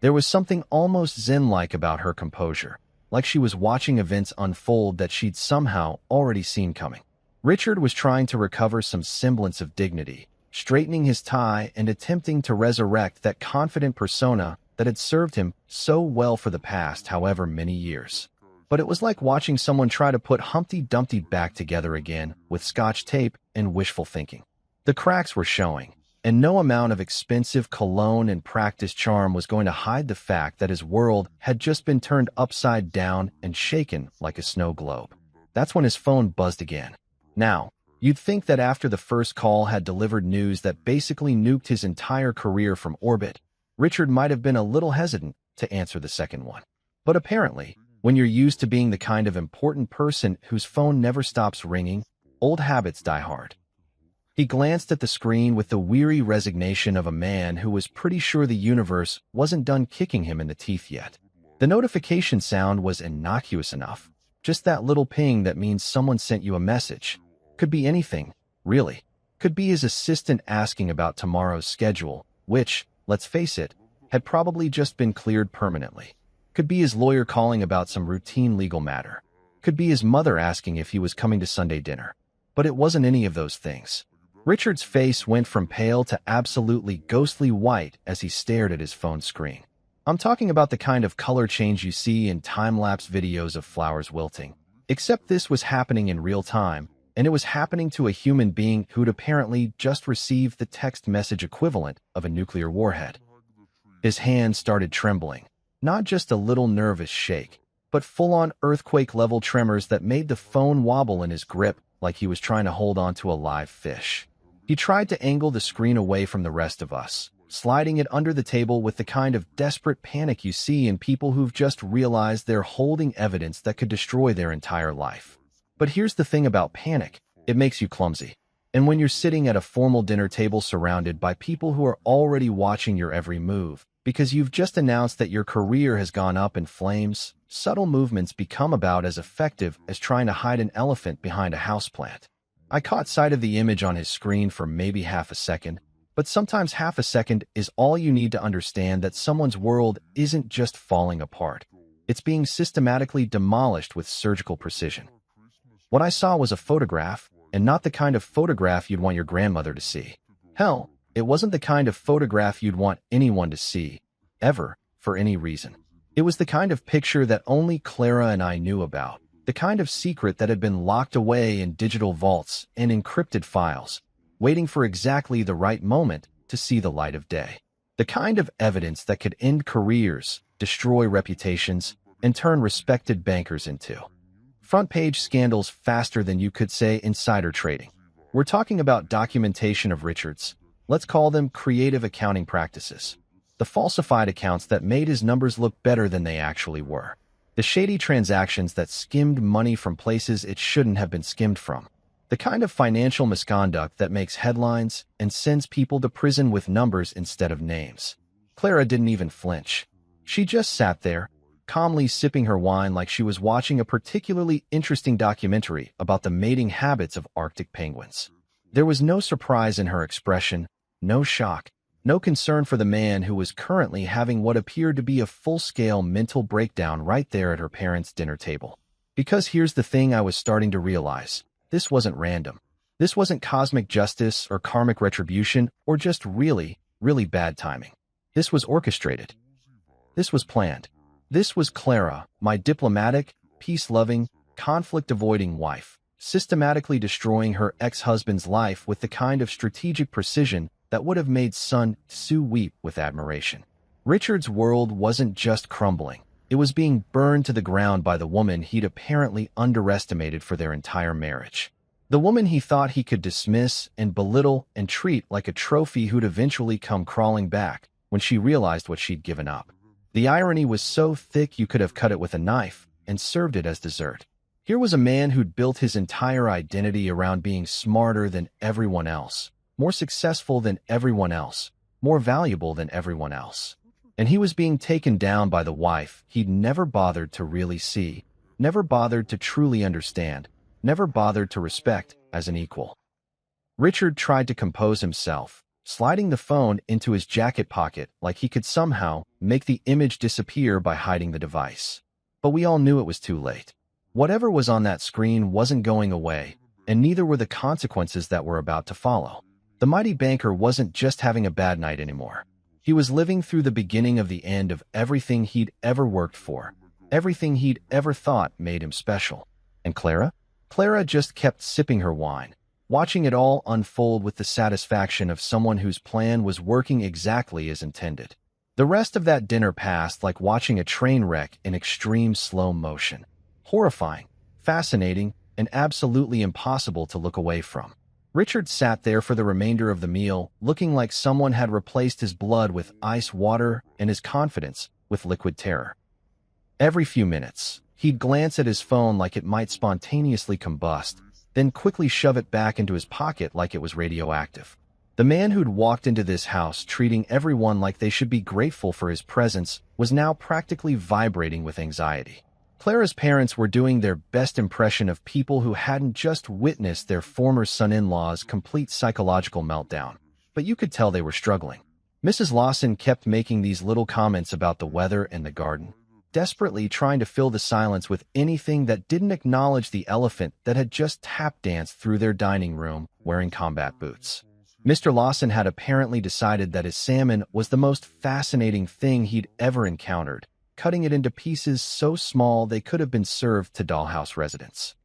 There was something almost zen-like about her composure, like she was watching events unfold that she'd somehow already seen coming. Richard was trying to recover some semblance of dignity, straightening his tie and attempting to resurrect that confident persona that had served him so well for the past however many years. But it was like watching someone try to put Humpty Dumpty back together again with Scotch tape and wishful thinking. The cracks were showing, And no amount of expensive cologne and practice charm was going to hide the fact that his world had just been turned upside down and shaken like a snow globe. That's when his phone buzzed again. Now, you'd think that after the first call had delivered news that basically nuked his entire career from orbit, Richard might have been a little hesitant to answer the second one. But apparently, when you're used to being the kind of important person whose phone never stops ringing, old habits die hard. He glanced at the screen with the weary resignation of a man who was pretty sure the universe wasn't done kicking him in the teeth yet. The notification sound was innocuous enough. Just that little ping that means someone sent you a message. Could be anything, really. Could be his assistant asking about tomorrow's schedule, which, let's face it, had probably just been cleared permanently. Could be his lawyer calling about some routine legal matter. Could be his mother asking if he was coming to Sunday dinner. But it wasn't any of those things. Richard's face went from pale to absolutely ghostly white as he stared at his phone screen. I'm talking about the kind of color change you see in time-lapse videos of flowers wilting. Except this was happening in real time, and it was happening to a human being who'd apparently just received the text message equivalent of a nuclear warhead. His hand started trembling, not just a little nervous shake, but full-on earthquake-level tremors that made the phone wobble in his grip like he was trying to hold onto a live fish. He tried to angle the screen away from the rest of us, sliding it under the table with the kind of desperate panic you see in people who've just realized they're holding evidence that could destroy their entire life. But here's the thing about panic. It makes you clumsy. And when you're sitting at a formal dinner table surrounded by people who are already watching your every move, because you've just announced that your career has gone up in flames, subtle movements become about as effective as trying to hide an elephant behind a houseplant. I caught sight of the image on his screen for maybe half a second, but sometimes half a second is all you need to understand that someone's world isn't just falling apart. It's being systematically demolished with surgical precision. What I saw was a photograph, and not the kind of photograph you'd want your grandmother to see. Hell, it wasn't the kind of photograph you'd want anyone to see, ever, for any reason. It was the kind of picture that only Clara and I knew about, the kind of secret that had been locked away in digital vaults and encrypted files, waiting for exactly the right moment to see the light of day. The kind of evidence that could end careers, destroy reputations, and turn respected bankers into front-page scandals faster than you could say insider trading. We're talking about documentation of Richard's, let's call them creative accounting practices. The falsified accounts that made his numbers look better than they actually were. The shady transactions that skimmed money from places it shouldn't have been skimmed from. The kind of financial misconduct that makes headlines and sends people to prison with numbers instead of names. Clara didn't even flinch. She just sat there, calmly sipping her wine like she was watching a particularly interesting documentary about the mating habits of Arctic penguins. There was no surprise in her expression, no shock, no concern for the man who was currently having what appeared to be a full-scale mental breakdown right there at her parents' dinner table. Because here's the thing I was starting to realize. This wasn't random. This wasn't cosmic justice or karmic retribution or just really, really bad timing. This was orchestrated. This was planned. This was Clara, my diplomatic, peace-loving, conflict-avoiding wife, systematically destroying her ex-husband's life with the kind of strategic precision that would have made Sun Tzu weep with admiration. Richard's world wasn't just crumbling. It was being burned to the ground by the woman he'd apparently underestimated for their entire marriage. The woman he thought he could dismiss and belittle and treat like a trophy who'd eventually come crawling back when she realized what she'd given up. The irony was so thick you could have cut it with a knife and served it as dessert. Here was a man who'd built his entire identity around being smarter than everyone else, more successful than everyone else, more valuable than everyone else. And he was being taken down by the wife he'd never bothered to really see, never bothered to truly understand, never bothered to respect as an equal. Richard tried to compose himself, sliding the phone into his jacket pocket like he could somehow make the image disappear by hiding the device. But we all knew it was too late. Whatever was on that screen wasn't going away, and neither were the consequences that were about to follow. The mighty banker wasn't just having a bad night anymore. He was living through the beginning of the end of everything he'd ever worked for, everything he'd ever thought made him special. And Clara? Clara just kept sipping her wine, watching it all unfold with the satisfaction of someone whose plan was working exactly as intended. The rest of that dinner passed like watching a train wreck in extreme slow motion. Horrifying, fascinating, and absolutely impossible to look away from. Richard sat there for the remainder of the meal, looking like someone had replaced his blood with ice water and his confidence with liquid terror. Every few minutes, he'd glance at his phone like it might spontaneously combust, then quickly shove it back into his pocket like it was radioactive. The man who'd walked into this house treating everyone like they should be grateful for his presence was now practically vibrating with anxiety. Clara's parents were doing their best impression of people who hadn't just witnessed their former son-in-law's complete psychological meltdown, but you could tell they were struggling. Mrs. Lawson kept making these little comments about the weather and the garden, desperately trying to fill the silence with anything that didn't acknowledge the elephant that had just tap-danced through their dining room wearing combat boots. Mr. Lawson had apparently decided that his salmon was the most fascinating thing he'd ever encountered, cutting it into pieces so small they could have been served to dollhouse residents.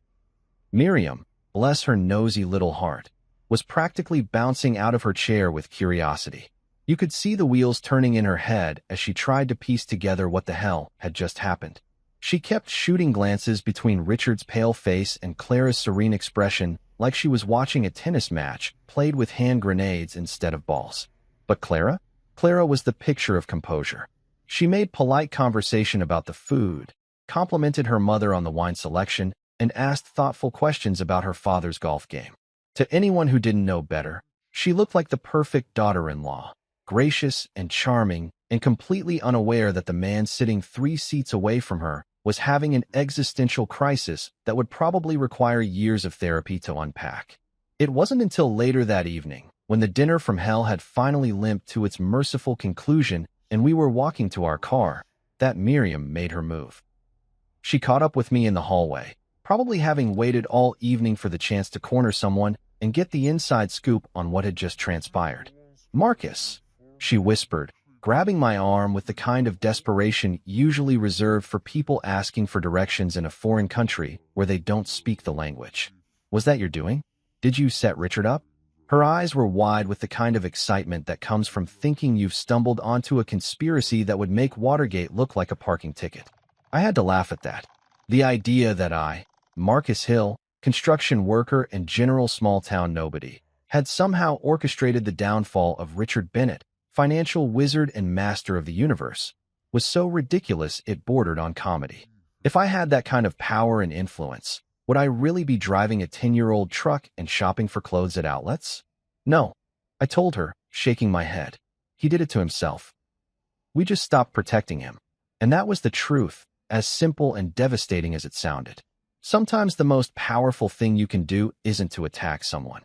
Miriam, bless her nosy little heart, was practically bouncing out of her chair with curiosity. You could see the wheels turning in her head as she tried to piece together what the hell had just happened. She kept shooting glances between Richard's pale face and Clara's serene expression like she was watching a tennis match played with hand grenades instead of balls. But Clara? Clara was the picture of composure. She made polite conversation about the food, complimented her mother on the wine selection, and asked thoughtful questions about her father's golf game. To anyone who didn't know better, she looked like the perfect daughter-in-law, gracious and charming, and completely unaware that the man sitting 3 seats away from her was having an existential crisis that would probably require years of therapy to unpack. It wasn't until later that evening, when the dinner from hell had finally limped to its merciful conclusion and we were walking to our car, that Miriam made her move. She caught up with me in the hallway, probably having waited all evening for the chance to corner someone and get the inside scoop on what had just transpired. "Marcus," she whispered, grabbing my arm with the kind of desperation usually reserved for people asking for directions in a foreign country where they don't speak the language. "Was that your doing? Did you set Richard up?" Her eyes were wide with the kind of excitement that comes from thinking you've stumbled onto a conspiracy that would make Watergate look like a parking ticket. I had to laugh at that. The idea that I, Marcus Hill, construction worker and general small-town nobody, had somehow orchestrated the downfall of Richard Bennett, financial wizard and master of the universe, was so ridiculous it bordered on comedy. If I had that kind of power and influence, would I really be driving a 10-year-old truck and shopping for clothes at outlets? No, I told her, shaking my head. He did it to himself. We just stopped protecting him. And that was the truth, as simple and devastating as it sounded. Sometimes the most powerful thing you can do isn't to attack someone.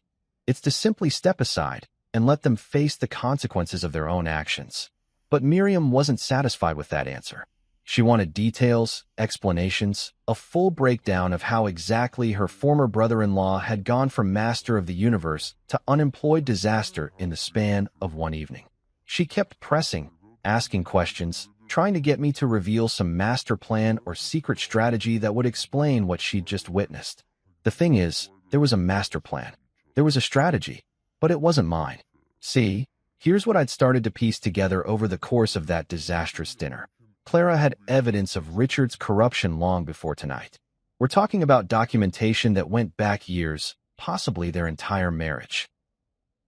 It's to simply step aside and let them face the consequences of their own actions. But Miriam wasn't satisfied with that answer. She wanted details, explanations, a full breakdown of how exactly her former brother-in-law had gone from master of the universe to unemployed disaster in the span of one evening. She kept pressing, asking questions, trying to get me to reveal some master plan or secret strategy that would explain what she'd just witnessed. The thing is, there was a master plan. There was a strategy, but it wasn't mine. See, here's what I'd started to piece together over the course of that disastrous dinner. Clara had evidence of Richard's corruption long before tonight. We're talking about documentation that went back years, possibly their entire marriage.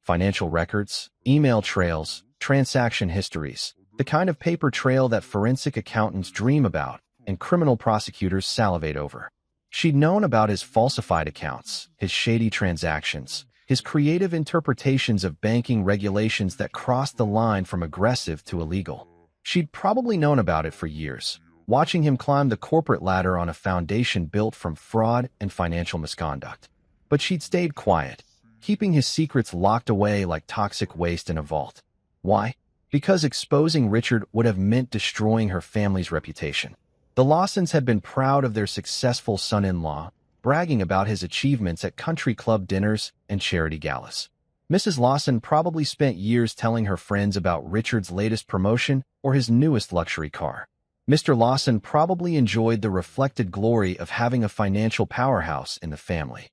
Financial records, email trails, transaction histories, the kind of paper trail that forensic accountants dream about and criminal prosecutors salivate over. She'd known about his falsified accounts, his shady transactions, his creative interpretations of banking regulations that crossed the line from aggressive to illegal. She'd probably known about it for years, watching him climb the corporate ladder on a foundation built from fraud and financial misconduct. But she'd stayed quiet, keeping his secrets locked away like toxic waste in a vault. Why? Because exposing Richard would have meant destroying her family's reputation. The Lawsons had been proud of their successful son-in-law, bragging about his achievements at country club dinners and charity galas. Mrs. Lawson probably spent years telling her friends about Richard's latest promotion or his newest luxury car. Mr. Lawson probably enjoyed the reflected glory of having a financial powerhouse in the family.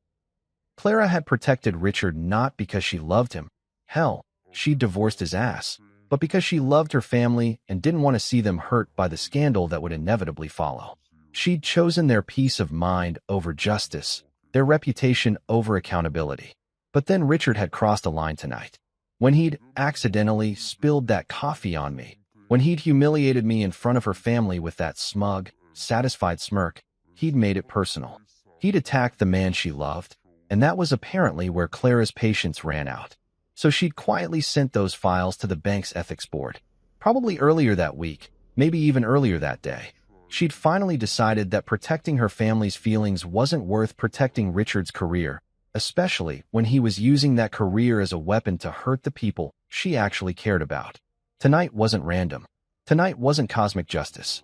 Clara had protected Richard not because she loved him. Hell, she divorced his ass, but because she loved her family and didn't want to see them hurt by the scandal that would inevitably follow. She'd chosen their peace of mind over justice, their reputation over accountability. But then Richard had crossed a line tonight. When he'd accidentally spilled that coffee on me, when he'd humiliated me in front of her family with that smug, satisfied smirk, he'd made it personal. He'd attacked the man she loved, and that was apparently where Clara's patience ran out. So she'd quietly sent those files to the bank's ethics board. Probably earlier that week, maybe even earlier that day. She'd finally decided that protecting her family's feelings wasn't worth protecting Richard's career, especially when he was using that career as a weapon to hurt the people she actually cared about. Tonight wasn't random. Tonight wasn't cosmic justice.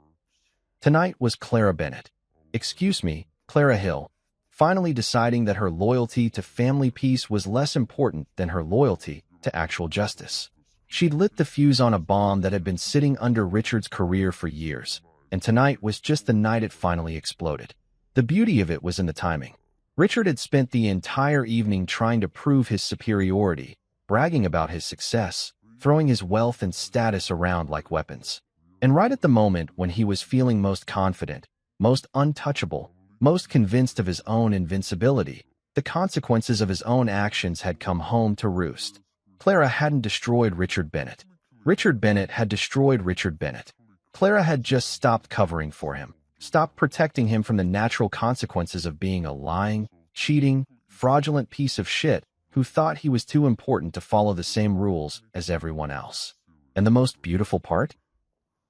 Tonight was Clara Bennett. Excuse me, Clara Hill, finally deciding that her loyalty to family peace was less important than her loyalty to actual justice. She'd lit the fuse on a bomb that had been sitting under Richard's career for years, and tonight was just the night it finally exploded. The beauty of it was in the timing. Richard had spent the entire evening trying to prove his superiority, bragging about his success, throwing his wealth and status around like weapons. And right at the moment when he was feeling most confident, most untouchable, most convinced of his own invincibility, the consequences of his own actions had come home to roost. Clara hadn't destroyed Richard Bennett. Richard Bennett had destroyed Richard Bennett. Clara had just stopped covering for him, stopped protecting him from the natural consequences of being a lying, cheating, fraudulent piece of shit who thought he was too important to follow the same rules as everyone else. And the most beautiful part?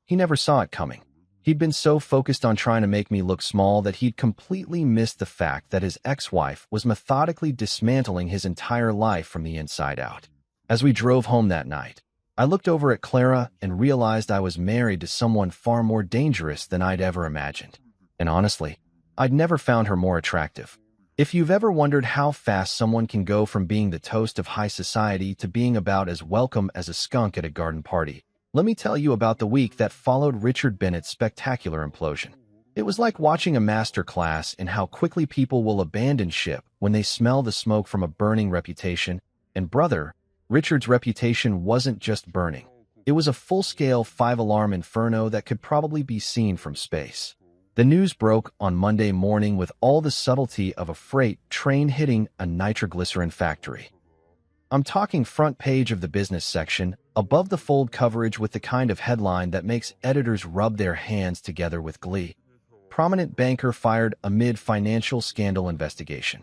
He never saw it coming. He'd been so focused on trying to make me look small that he'd completely missed the fact that his ex-wife was methodically dismantling his entire life from the inside out. As we drove home that night, I looked over at Clara and realized I was married to someone far more dangerous than I'd ever imagined. And honestly, I'd never found her more attractive. If you've ever wondered how fast someone can go from being the toast of high society to being about as welcome as a skunk at a garden party, let me tell you about the week that followed Richard Bennett's spectacular implosion. It was like watching a master class in how quickly people will abandon ship when they smell the smoke from a burning reputation. And brother, Richard's reputation wasn't just burning. It was a full-scale 5-alarm inferno that could probably be seen from space. The news broke on Monday morning with all the subtlety of a freight train hitting a nitroglycerin factory. I'm talking front page of the business section, above the fold coverage with the kind of headline that makes editors rub their hands together with glee. Prominent banker fired amid financial scandal investigation.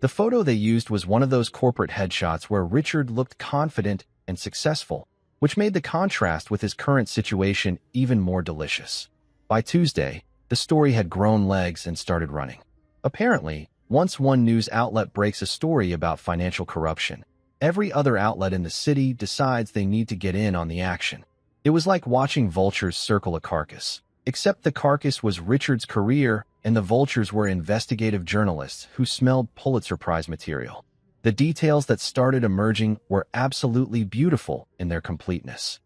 The photo they used was one of those corporate headshots where Richard looked confident and successful, which made the contrast with his current situation even more delicious. By Tuesday, the story had grown legs and started running. Apparently, once one news outlet breaks a story about financial corruption, every other outlet in the city decides they need to get in on the action. It was like watching vultures circle a carcass, except the carcass was Richard's career and the vultures were investigative journalists who smelled Pulitzer Prize material. The details that started emerging were absolutely beautiful in their completeness.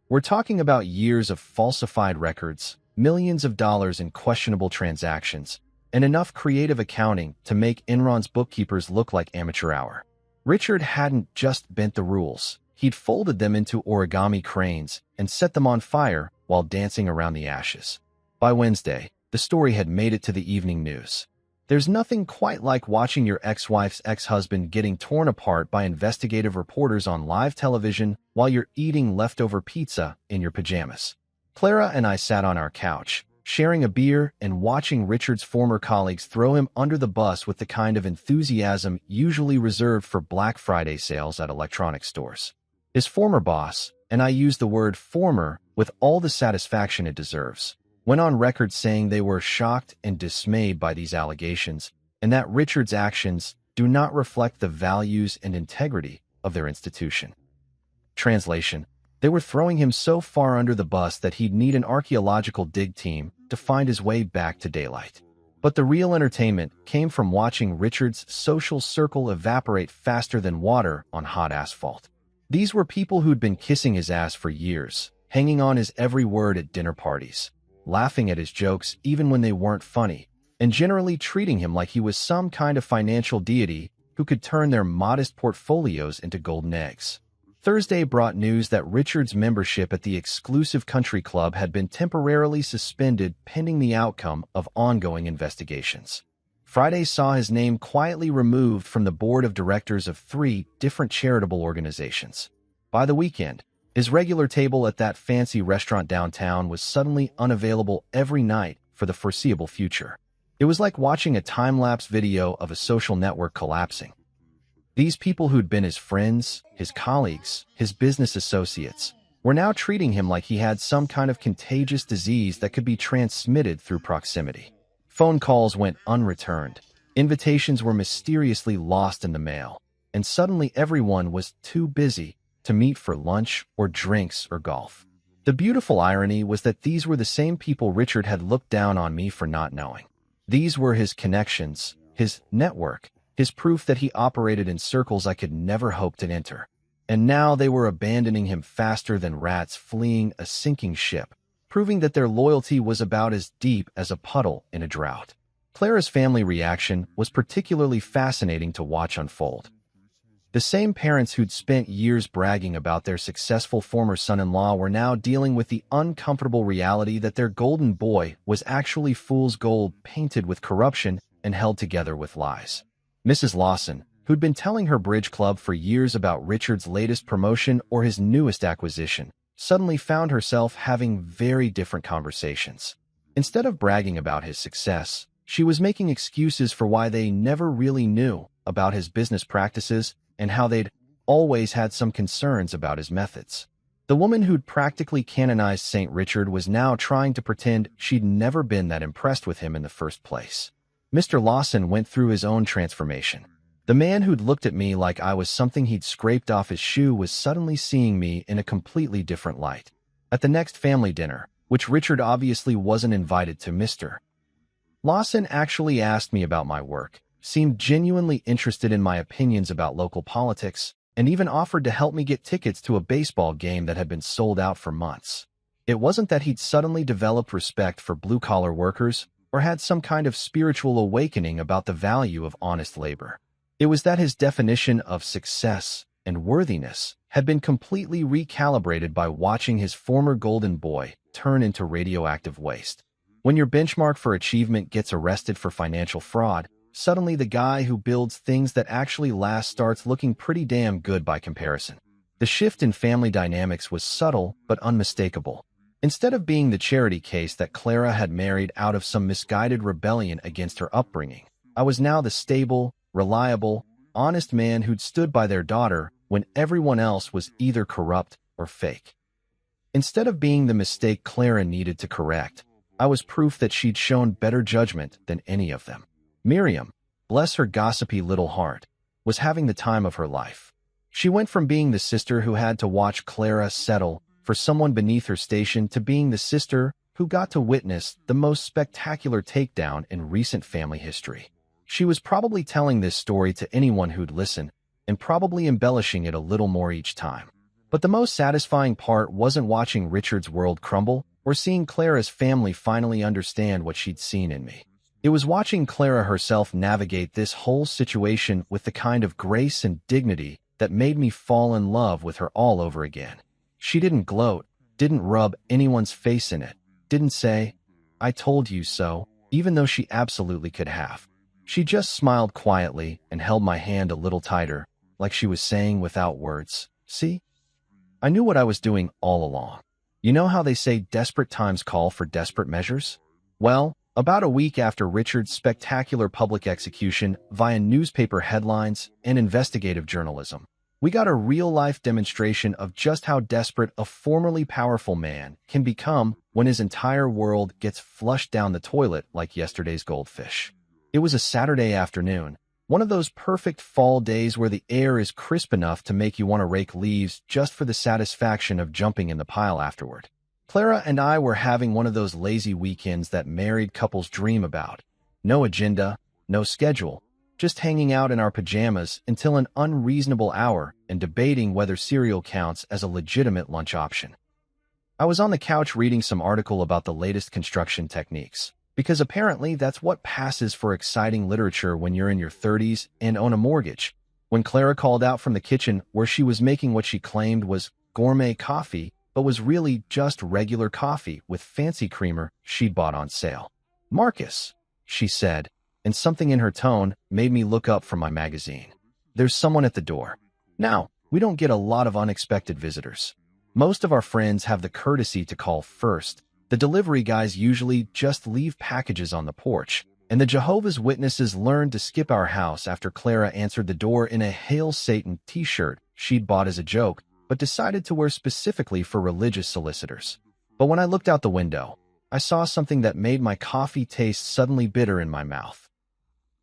We're talking about years of falsified records, millions of dollars in questionable transactions, and enough creative accounting to make Enron's bookkeepers look like amateur hour. Richard hadn't just bent the rules. He'd folded them into origami cranes and set them on fire while dancing around the ashes. By Wednesday, the story had made it to the evening news. There's nothing quite like watching your ex-wife's ex-husband getting torn apart by investigative reporters on live television while you're eating leftover pizza in your pajamas. Clara and I sat on our couch, sharing a beer and watching Richard's former colleagues throw him under the bus with the kind of enthusiasm usually reserved for Black Friday sales at electronics stores. His former boss, and I use the word former with all the satisfaction it deserves, went on record saying they were shocked and dismayed by these allegations and that Richard's actions do not reflect the values and integrity of their institution. Translation: they were throwing him so far under the bus that he'd need an archaeological dig team to find his way back to daylight. But the real entertainment came from watching Richard's social circle evaporate faster than water on hot asphalt. These were people who'd been kissing his ass for years, hanging on his every word at dinner parties, laughing at his jokes even when they weren't funny, and generally treating him like he was some kind of financial deity who could turn their modest portfolios into golden eggs. Thursday brought news that Richard's membership at the exclusive country club had been temporarily suspended pending the outcome of ongoing investigations. Friday saw his name quietly removed from the board of directors of 3 different charitable organizations. By the weekend, his regular table at that fancy restaurant downtown was suddenly unavailable every night for the foreseeable future. It was like watching a time-lapse video of a social network collapsing. These people who'd been his friends, his colleagues, his business associates, were now treating him like he had some kind of contagious disease that could be transmitted through proximity. Phone calls went unreturned, invitations were mysteriously lost in the mail, and suddenly everyone was too busy to meet for lunch or drinks or golf. The beautiful irony was that these were the same people Richard had looked down on me for not knowing. These were his connections, his network, his proof that he operated in circles I could never hope to enter. And now they were abandoning him faster than rats fleeing a sinking ship, proving that their loyalty was about as deep as a puddle in a drought. Clara's family reaction was particularly fascinating to watch unfold. The same parents who'd spent years bragging about their successful former son-in-law were now dealing with the uncomfortable reality that their golden boy was actually fool's gold painted with corruption and held together with lies. Mrs. Lawson, who'd been telling her bridge club for years about Richard's latest promotion or his newest acquisition, suddenly found herself having very different conversations. Instead of bragging about his success, she was making excuses for why they never really knew about his business practices and how they'd always had some concerns about his methods. The woman who'd practically canonized St. Richard was now trying to pretend she'd never been that impressed with him in the first place. Mr. Lawson went through his own transformation. The man who'd looked at me like I was something he'd scraped off his shoe was suddenly seeing me in a completely different light. At the next family dinner, which Richard obviously wasn't invited to, Mr. Lawson actually asked me about my work, seemed genuinely interested in my opinions about local politics, and even offered to help me get tickets to a baseball game that had been sold out for months. It wasn't that he'd suddenly developed respect for blue-collar workers or had some kind of spiritual awakening about the value of honest labor. It was that his definition of success and worthiness had been completely recalibrated by watching his former golden boy turn into radioactive waste. When your benchmark for achievement gets arrested for financial fraud, suddenly the guy who builds things that actually last starts looking pretty damn good by comparison. The shift in family dynamics was subtle but unmistakable. Instead of being the charity case that Clara had married out of some misguided rebellion against her upbringing, I was now the stable, reliable, honest man who'd stood by their daughter when everyone else was either corrupt or fake. Instead of being the mistake Clara needed to correct, I was proof that she'd shown better judgment than any of them. Miriam, bless her gossipy little heart, was having the time of her life. She went from being the sister who had to watch Clara settle for someone beneath her station to being the sister who got to witness the most spectacular takedown in recent family history. She was probably telling this story to anyone who'd listen, and probably embellishing it a little more each time. But the most satisfying part wasn't watching Richard's world crumble or seeing Clara's family finally understand what she'd seen in me. It was watching Clara herself navigate this whole situation with the kind of grace and dignity that made me fall in love with her all over again. She didn't gloat, didn't rub anyone's face in it, didn't say, "I told you so," even though she absolutely could have. She just smiled quietly and held my hand a little tighter, like she was saying without words, "See? I knew what I was doing all along." You know how they say desperate times call for desperate measures? Well, about a week after Richard's spectacular public execution via newspaper headlines and investigative journalism, we got a real-life demonstration of just how desperate a formerly powerful man can become when his entire world gets flushed down the toilet like yesterday's goldfish. It was a Saturday afternoon, one of those perfect fall days where the air is crisp enough to make you want to rake leaves just for the satisfaction of jumping in the pile afterward. Clara and I were having one of those lazy weekends that married couples dream about. No agenda, no schedule, just hanging out in our pajamas until an unreasonable hour and debating whether cereal counts as a legitimate lunch option. I was on the couch reading some article about the latest construction techniques. Because apparently that's what passes for exciting literature when you're in your 30s and own a mortgage. When Clara called out from the kitchen where she was making what she claimed was gourmet coffee, but was really just regular coffee with fancy creamer she'd bought on sale. "Marcus," she said, and something in her tone made me look up from my magazine. "There's someone at the door." Now, we don't get a lot of unexpected visitors. Most of our friends have the courtesy to call first. The delivery guys usually just leave packages on the porch, and the Jehovah's Witnesses learned to skip our house after Clara answered the door in a Hail Satan t-shirt she'd bought as a joke, but decided to wear specifically for religious solicitors. But when I looked out the window, I saw something that made my coffee taste suddenly bitter in my mouth.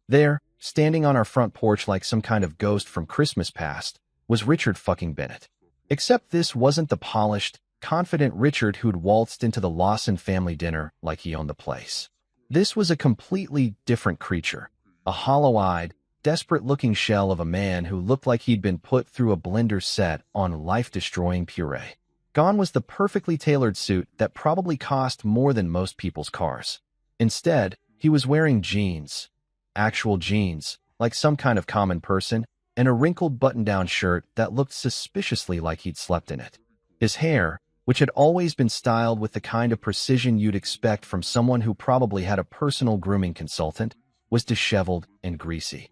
There, standing on our front porch like some kind of ghost from Christmas past, was Richard fucking Bennett. Except this wasn't the polished, confident Richard who'd waltzed into the Lawson family dinner like he owned the place. This was a completely different creature, a hollow-eyed, desperate-looking shell of a man who looked like he'd been put through a blender set on life-destroying puree. Gone was the perfectly tailored suit that probably cost more than most people's cars. Instead, he was wearing jeans. Actual jeans, like some kind of common person, and a wrinkled button-down shirt that looked suspiciously like he'd slept in it. His hair, which had always been styled with the kind of precision you'd expect from someone who probably had a personal grooming consultant, was disheveled and greasy.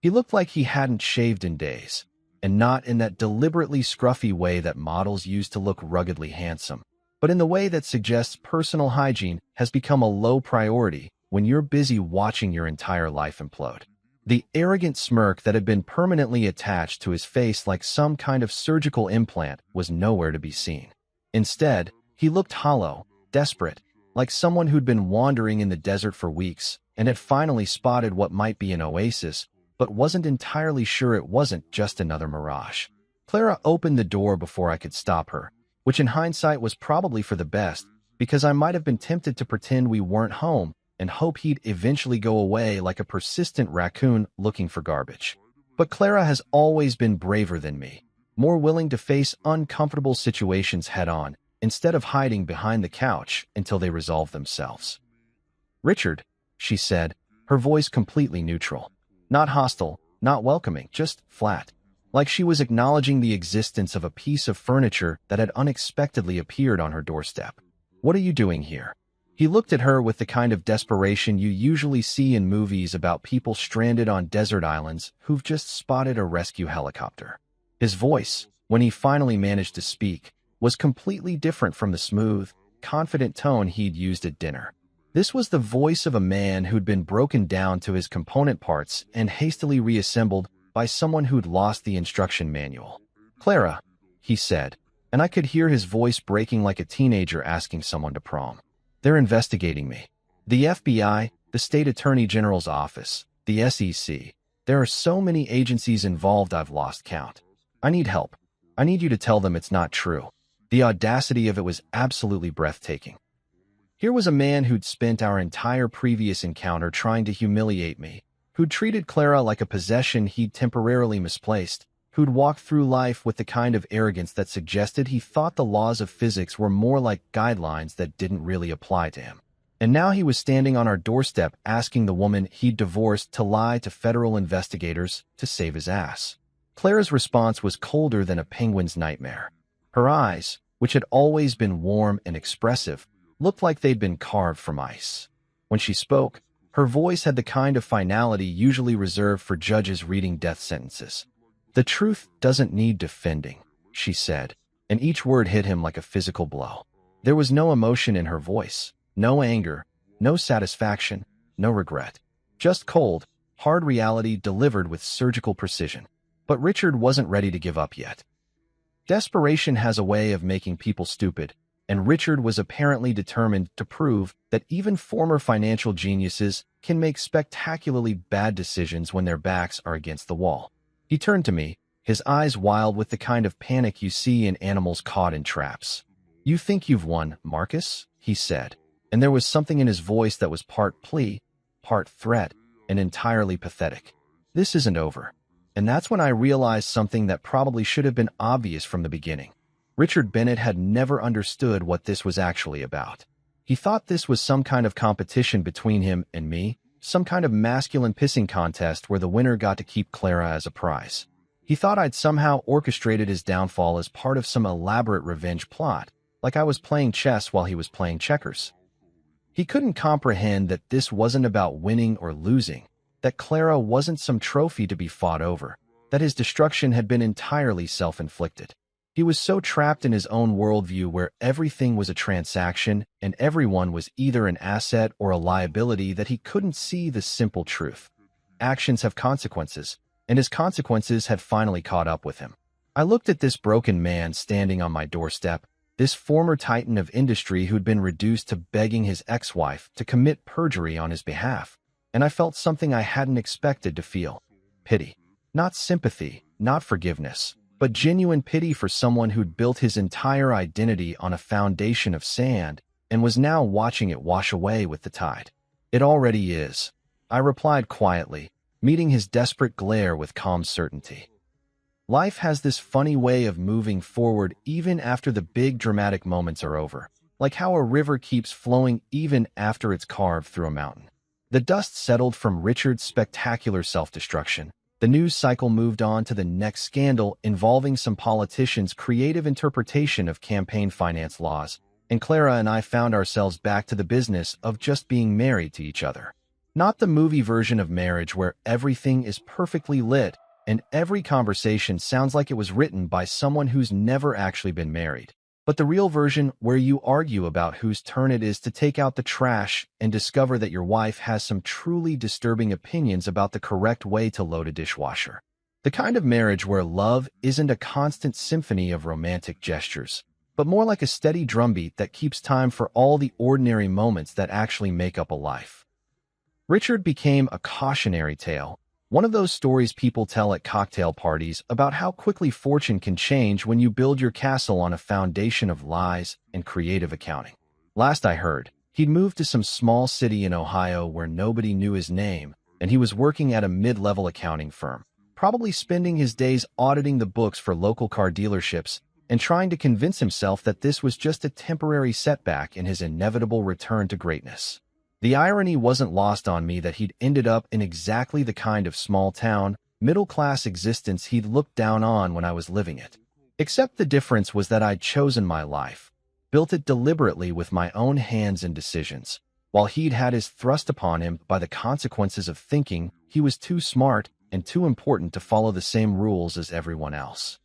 He looked like he hadn't shaved in days, and not in that deliberately scruffy way that models use to look ruggedly handsome, but in the way that suggests personal hygiene has become a low priority when you're busy watching your entire life implode. The arrogant smirk that had been permanently attached to his face like some kind of surgical implant was nowhere to be seen. Instead, he looked hollow, desperate, like someone who'd been wandering in the desert for weeks and had finally spotted what might be an oasis, but wasn't entirely sure it wasn't just another mirage. Clara opened the door before I could stop her, which in hindsight was probably for the best, because I might have been tempted to pretend we weren't home and hope he'd eventually go away like a persistent raccoon looking for garbage. But Clara has always been braver than me, more willing to face uncomfortable situations head-on, instead of hiding behind the couch until they resolve themselves. "Richard," she said, her voice completely neutral. Not hostile, not welcoming, just flat. Like she was acknowledging the existence of a piece of furniture that had unexpectedly appeared on her doorstep. "What are you doing here?" He looked at her with the kind of desperation you usually see in movies about people stranded on desert islands who've just spotted a rescue helicopter. His voice, when he finally managed to speak, was completely different from the smooth, confident tone he'd used at dinner. This was the voice of a man who'd been broken down to his component parts and hastily reassembled by someone who'd lost the instruction manual. "Clara," he said, and I could hear his voice breaking like a teenager asking someone to prom. "They're investigating me. The FBI, the State Attorney General's office, the SEC. There are so many agencies involved I've lost count. I need help. I need you to tell them it's not true." The audacity of it was absolutely breathtaking. Here was a man who'd spent our entire previous encounter trying to humiliate me, who'd treated Clara like a possession he'd temporarily misplaced, who'd walked through life with the kind of arrogance that suggested he thought the laws of physics were more like guidelines that didn't really apply to him. And now he was standing on our doorstep asking the woman he'd divorced to lie to federal investigators to save his ass. Clara's response was colder than a penguin's nightmare. Her eyes, which had always been warm and expressive, looked like they'd been carved from ice. When she spoke, her voice had the kind of finality usually reserved for judges reading death sentences. "The truth doesn't need defending," she said, and each word hit him like a physical blow. There was no emotion in her voice, no anger, no satisfaction, no regret. Just cold, hard reality delivered with surgical precision. But Richard wasn't ready to give up yet. Desperation has a way of making people stupid, and Richard was apparently determined to prove that even former financial geniuses can make spectacularly bad decisions when their backs are against the wall. He turned to me, his eyes wild with the kind of panic you see in animals caught in traps. "You think you've won, Marcus?" he said, and there was something in his voice that was part plea, part threat, and entirely pathetic. "This isn't over." And that's when I realized something that probably should have been obvious from the beginning. Richard Bennett had never understood what this was actually about. He thought this was some kind of competition between him and me, some kind of masculine pissing contest where the winner got to keep Clara as a prize. He thought I'd somehow orchestrated his downfall as part of some elaborate revenge plot, like I was playing chess while he was playing checkers. He couldn't comprehend that this wasn't about winning or losing, that Clara wasn't some trophy to be fought over, that his destruction had been entirely self-inflicted. He was so trapped in his own worldview where everything was a transaction and everyone was either an asset or a liability that he couldn't see the simple truth. Actions have consequences, and his consequences had finally caught up with him. I looked at this broken man standing on my doorstep, this former titan of industry who'd been reduced to begging his ex-wife to commit perjury on his behalf, and I felt something I hadn't expected to feel. Pity. Not sympathy, not forgiveness, but genuine pity for someone who'd built his entire identity on a foundation of sand and was now watching it wash away with the tide. It already is, I replied quietly, meeting his desperate glare with calm certainty. Life has this funny way of moving forward even after the big dramatic moments are over, like how a river keeps flowing even after it's carved through a mountain. The dust settled from Richard's spectacular self-destruction. The news cycle moved on to the next scandal involving some politicians' creative interpretation of campaign finance laws, and Clara and I found ourselves back to the business of just being married to each other. Not the movie version of marriage where everything is perfectly lit and every conversation sounds like it was written by someone who's never actually been married, but the real version where you argue about whose turn it is to take out the trash and discover that your wife has some truly disturbing opinions about the correct way to load a dishwasher. The kind of marriage where love isn't a constant symphony of romantic gestures, but more like a steady drumbeat that keeps time for all the ordinary moments that actually make up a life. Richard became a cautionary tale, one of those stories people tell at cocktail parties about how quickly fortune can change when you build your castle on a foundation of lies and creative accounting. Last I heard, he'd moved to some small city in Ohio where nobody knew his name, and he was working at a mid-level accounting firm, probably spending his days auditing the books for local car dealerships and trying to convince himself that this was just a temporary setback in his inevitable return to greatness. The irony wasn't lost on me that he'd ended up in exactly the kind of small-town, middle-class existence he'd looked down on when I was living it. Except the difference was that I'd chosen my life, built it deliberately with my own hands and decisions, while he'd had his thrust upon him by the consequences of thinking he was too smart and too important to follow the same rules as everyone else.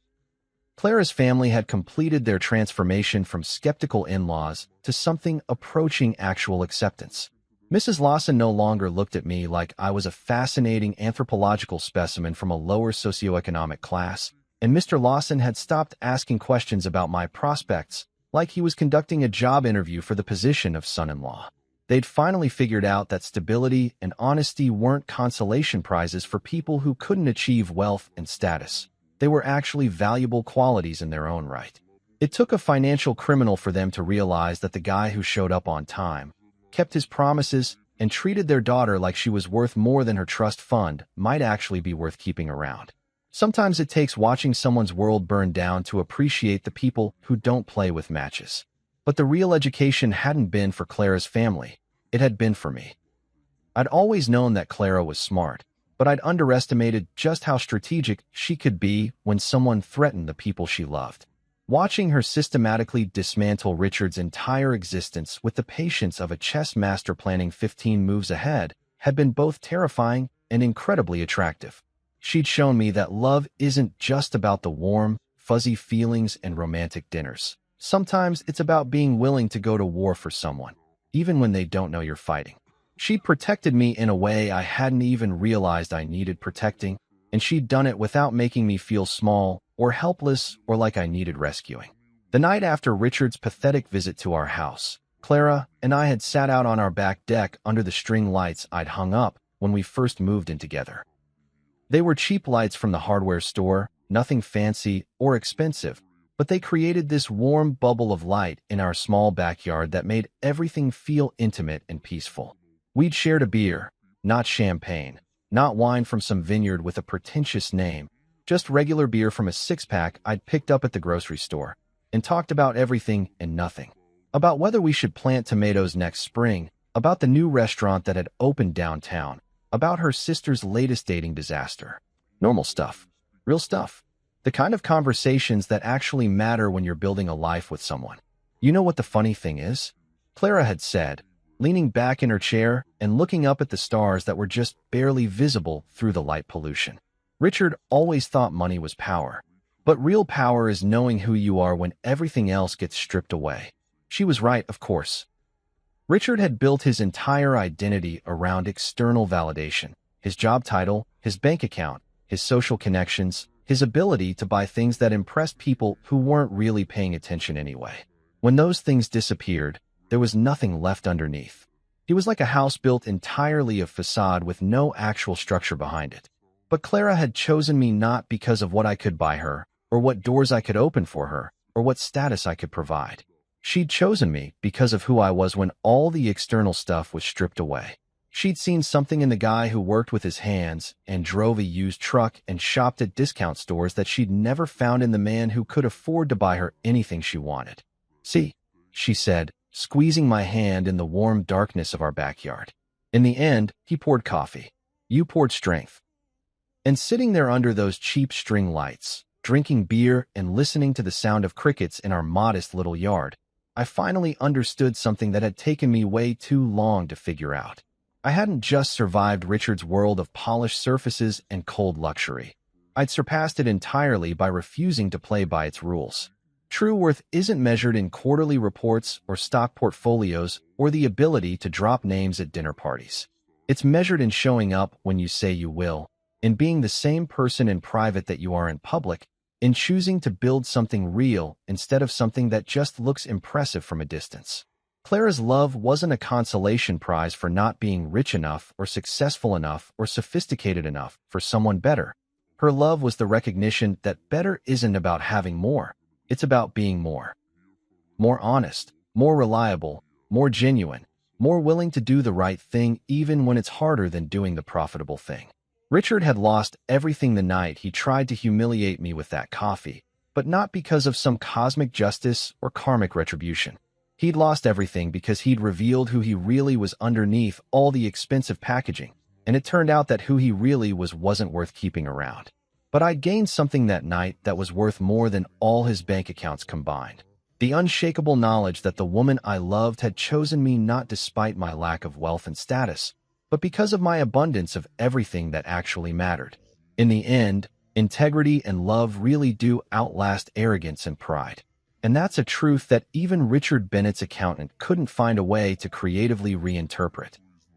Clara's family had completed their transformation from skeptical in-laws to something approaching actual acceptance. Mrs. Lawson no longer looked at me like I was a fascinating anthropological specimen from a lower socioeconomic class, and Mr. Lawson had stopped asking questions about my prospects like he was conducting a job interview for the position of son-in-law. They'd finally figured out that stability and honesty weren't consolation prizes for people who couldn't achieve wealth and status. They were actually valuable qualities in their own right. It took a financial criminal for them to realize that the guy who showed up on time, kept his promises, and treated their daughter like she was worth more than her trust fund might actually be worth keeping around. Sometimes it takes watching someone's world burn down to appreciate the people who don't play with matches. But the real education hadn't been for Clara's family. It had been for me. I'd always known that Clara was smart, but I'd underestimated just how strategic she could be when someone threatened the people she loved. Watching her systematically dismantle Richard's entire existence with the patience of a chess master planning 15 moves ahead had been both terrifying and incredibly attractive. She'd shown me that love isn't just about the warm, fuzzy feelings and romantic dinners. Sometimes it's about being willing to go to war for someone, even when they don't know you're fighting. She protected me in a way I hadn't even realized I needed protecting, and she'd done it without making me feel small or helpless or like I needed rescuing. The night after Richard's pathetic visit to our house, Clara and I had sat out on our back deck under the string lights I'd hung up when we first moved in together. They were cheap lights from the hardware store, nothing fancy or expensive, but they created this warm bubble of light in our small backyard that made everything feel intimate and peaceful. We'd shared a beer, not champagne, not wine from some vineyard with a pretentious name, just regular beer from a six-pack I'd picked up at the grocery store, and talked about everything and nothing. about whether we should plant tomatoes next spring, about the new restaurant that had opened downtown, about her sister's latest dating disaster. Normal stuff. Real stuff. The kind of conversations that actually matter when you're building a life with someone. You know what the funny thing is? Clara had said, leaning back in her chair and looking up at the stars that were just barely visible through the light pollution. Richard always thought money was power. But real power is knowing who you are when everything else gets stripped away. She was right, of course. Richard had built his entire identity around external validation. His job title, his bank account, his social connections, his ability to buy things that impressed people who weren't really paying attention anyway. When those things disappeared, there was nothing left underneath. He was like a house built entirely of facade with no actual structure behind it. But Clara had chosen me not because of what I could buy her, or what doors I could open for her, or what status I could provide. She'd chosen me because of who I was when all the external stuff was stripped away. She'd seen something in the guy who worked with his hands and drove a used truck and shopped at discount stores that she'd never found in the man who could afford to buy her anything she wanted. "See," she said, squeezing my hand in the warm darkness of our backyard. In the end, he poured coffee. You poured strength. And sitting there under those cheap string lights, drinking beer and listening to the sound of crickets in our modest little yard, I finally understood something that had taken me way too long to figure out. I hadn't just survived Richard's world of polished surfaces and cold luxury. I'd surpassed it entirely by refusing to play by its rules. True worth isn't measured in quarterly reports or stock portfolios or the ability to drop names at dinner parties. It's measured in showing up when you say you will, in being the same person in private that you are in public, in choosing to build something real instead of something that just looks impressive from a distance. Clara's love wasn't a consolation prize for not being rich enough or successful enough or sophisticated enough for someone better. Her love was the recognition that better isn't about having more. It's about being more. More honest, more reliable, more genuine, more willing to do the right thing even when it's harder than doing the profitable thing. Richard had lost everything the night he tried to humiliate me with that coffee, but not because of some cosmic justice or karmic retribution. He'd lost everything because he'd revealed who he really was underneath all the expensive packaging, and it turned out that who he really was wasn't worth keeping around. But I'd gained something that night that was worth more than all his bank accounts combined. The unshakable knowledge that the woman I loved had chosen me not despite my lack of wealth and status, but because of my abundance of everything that actually mattered. In the end, integrity and love really do outlast arrogance and pride. And that's a truth that even Richard Bennett's accountant couldn't find a way to creatively reinterpret.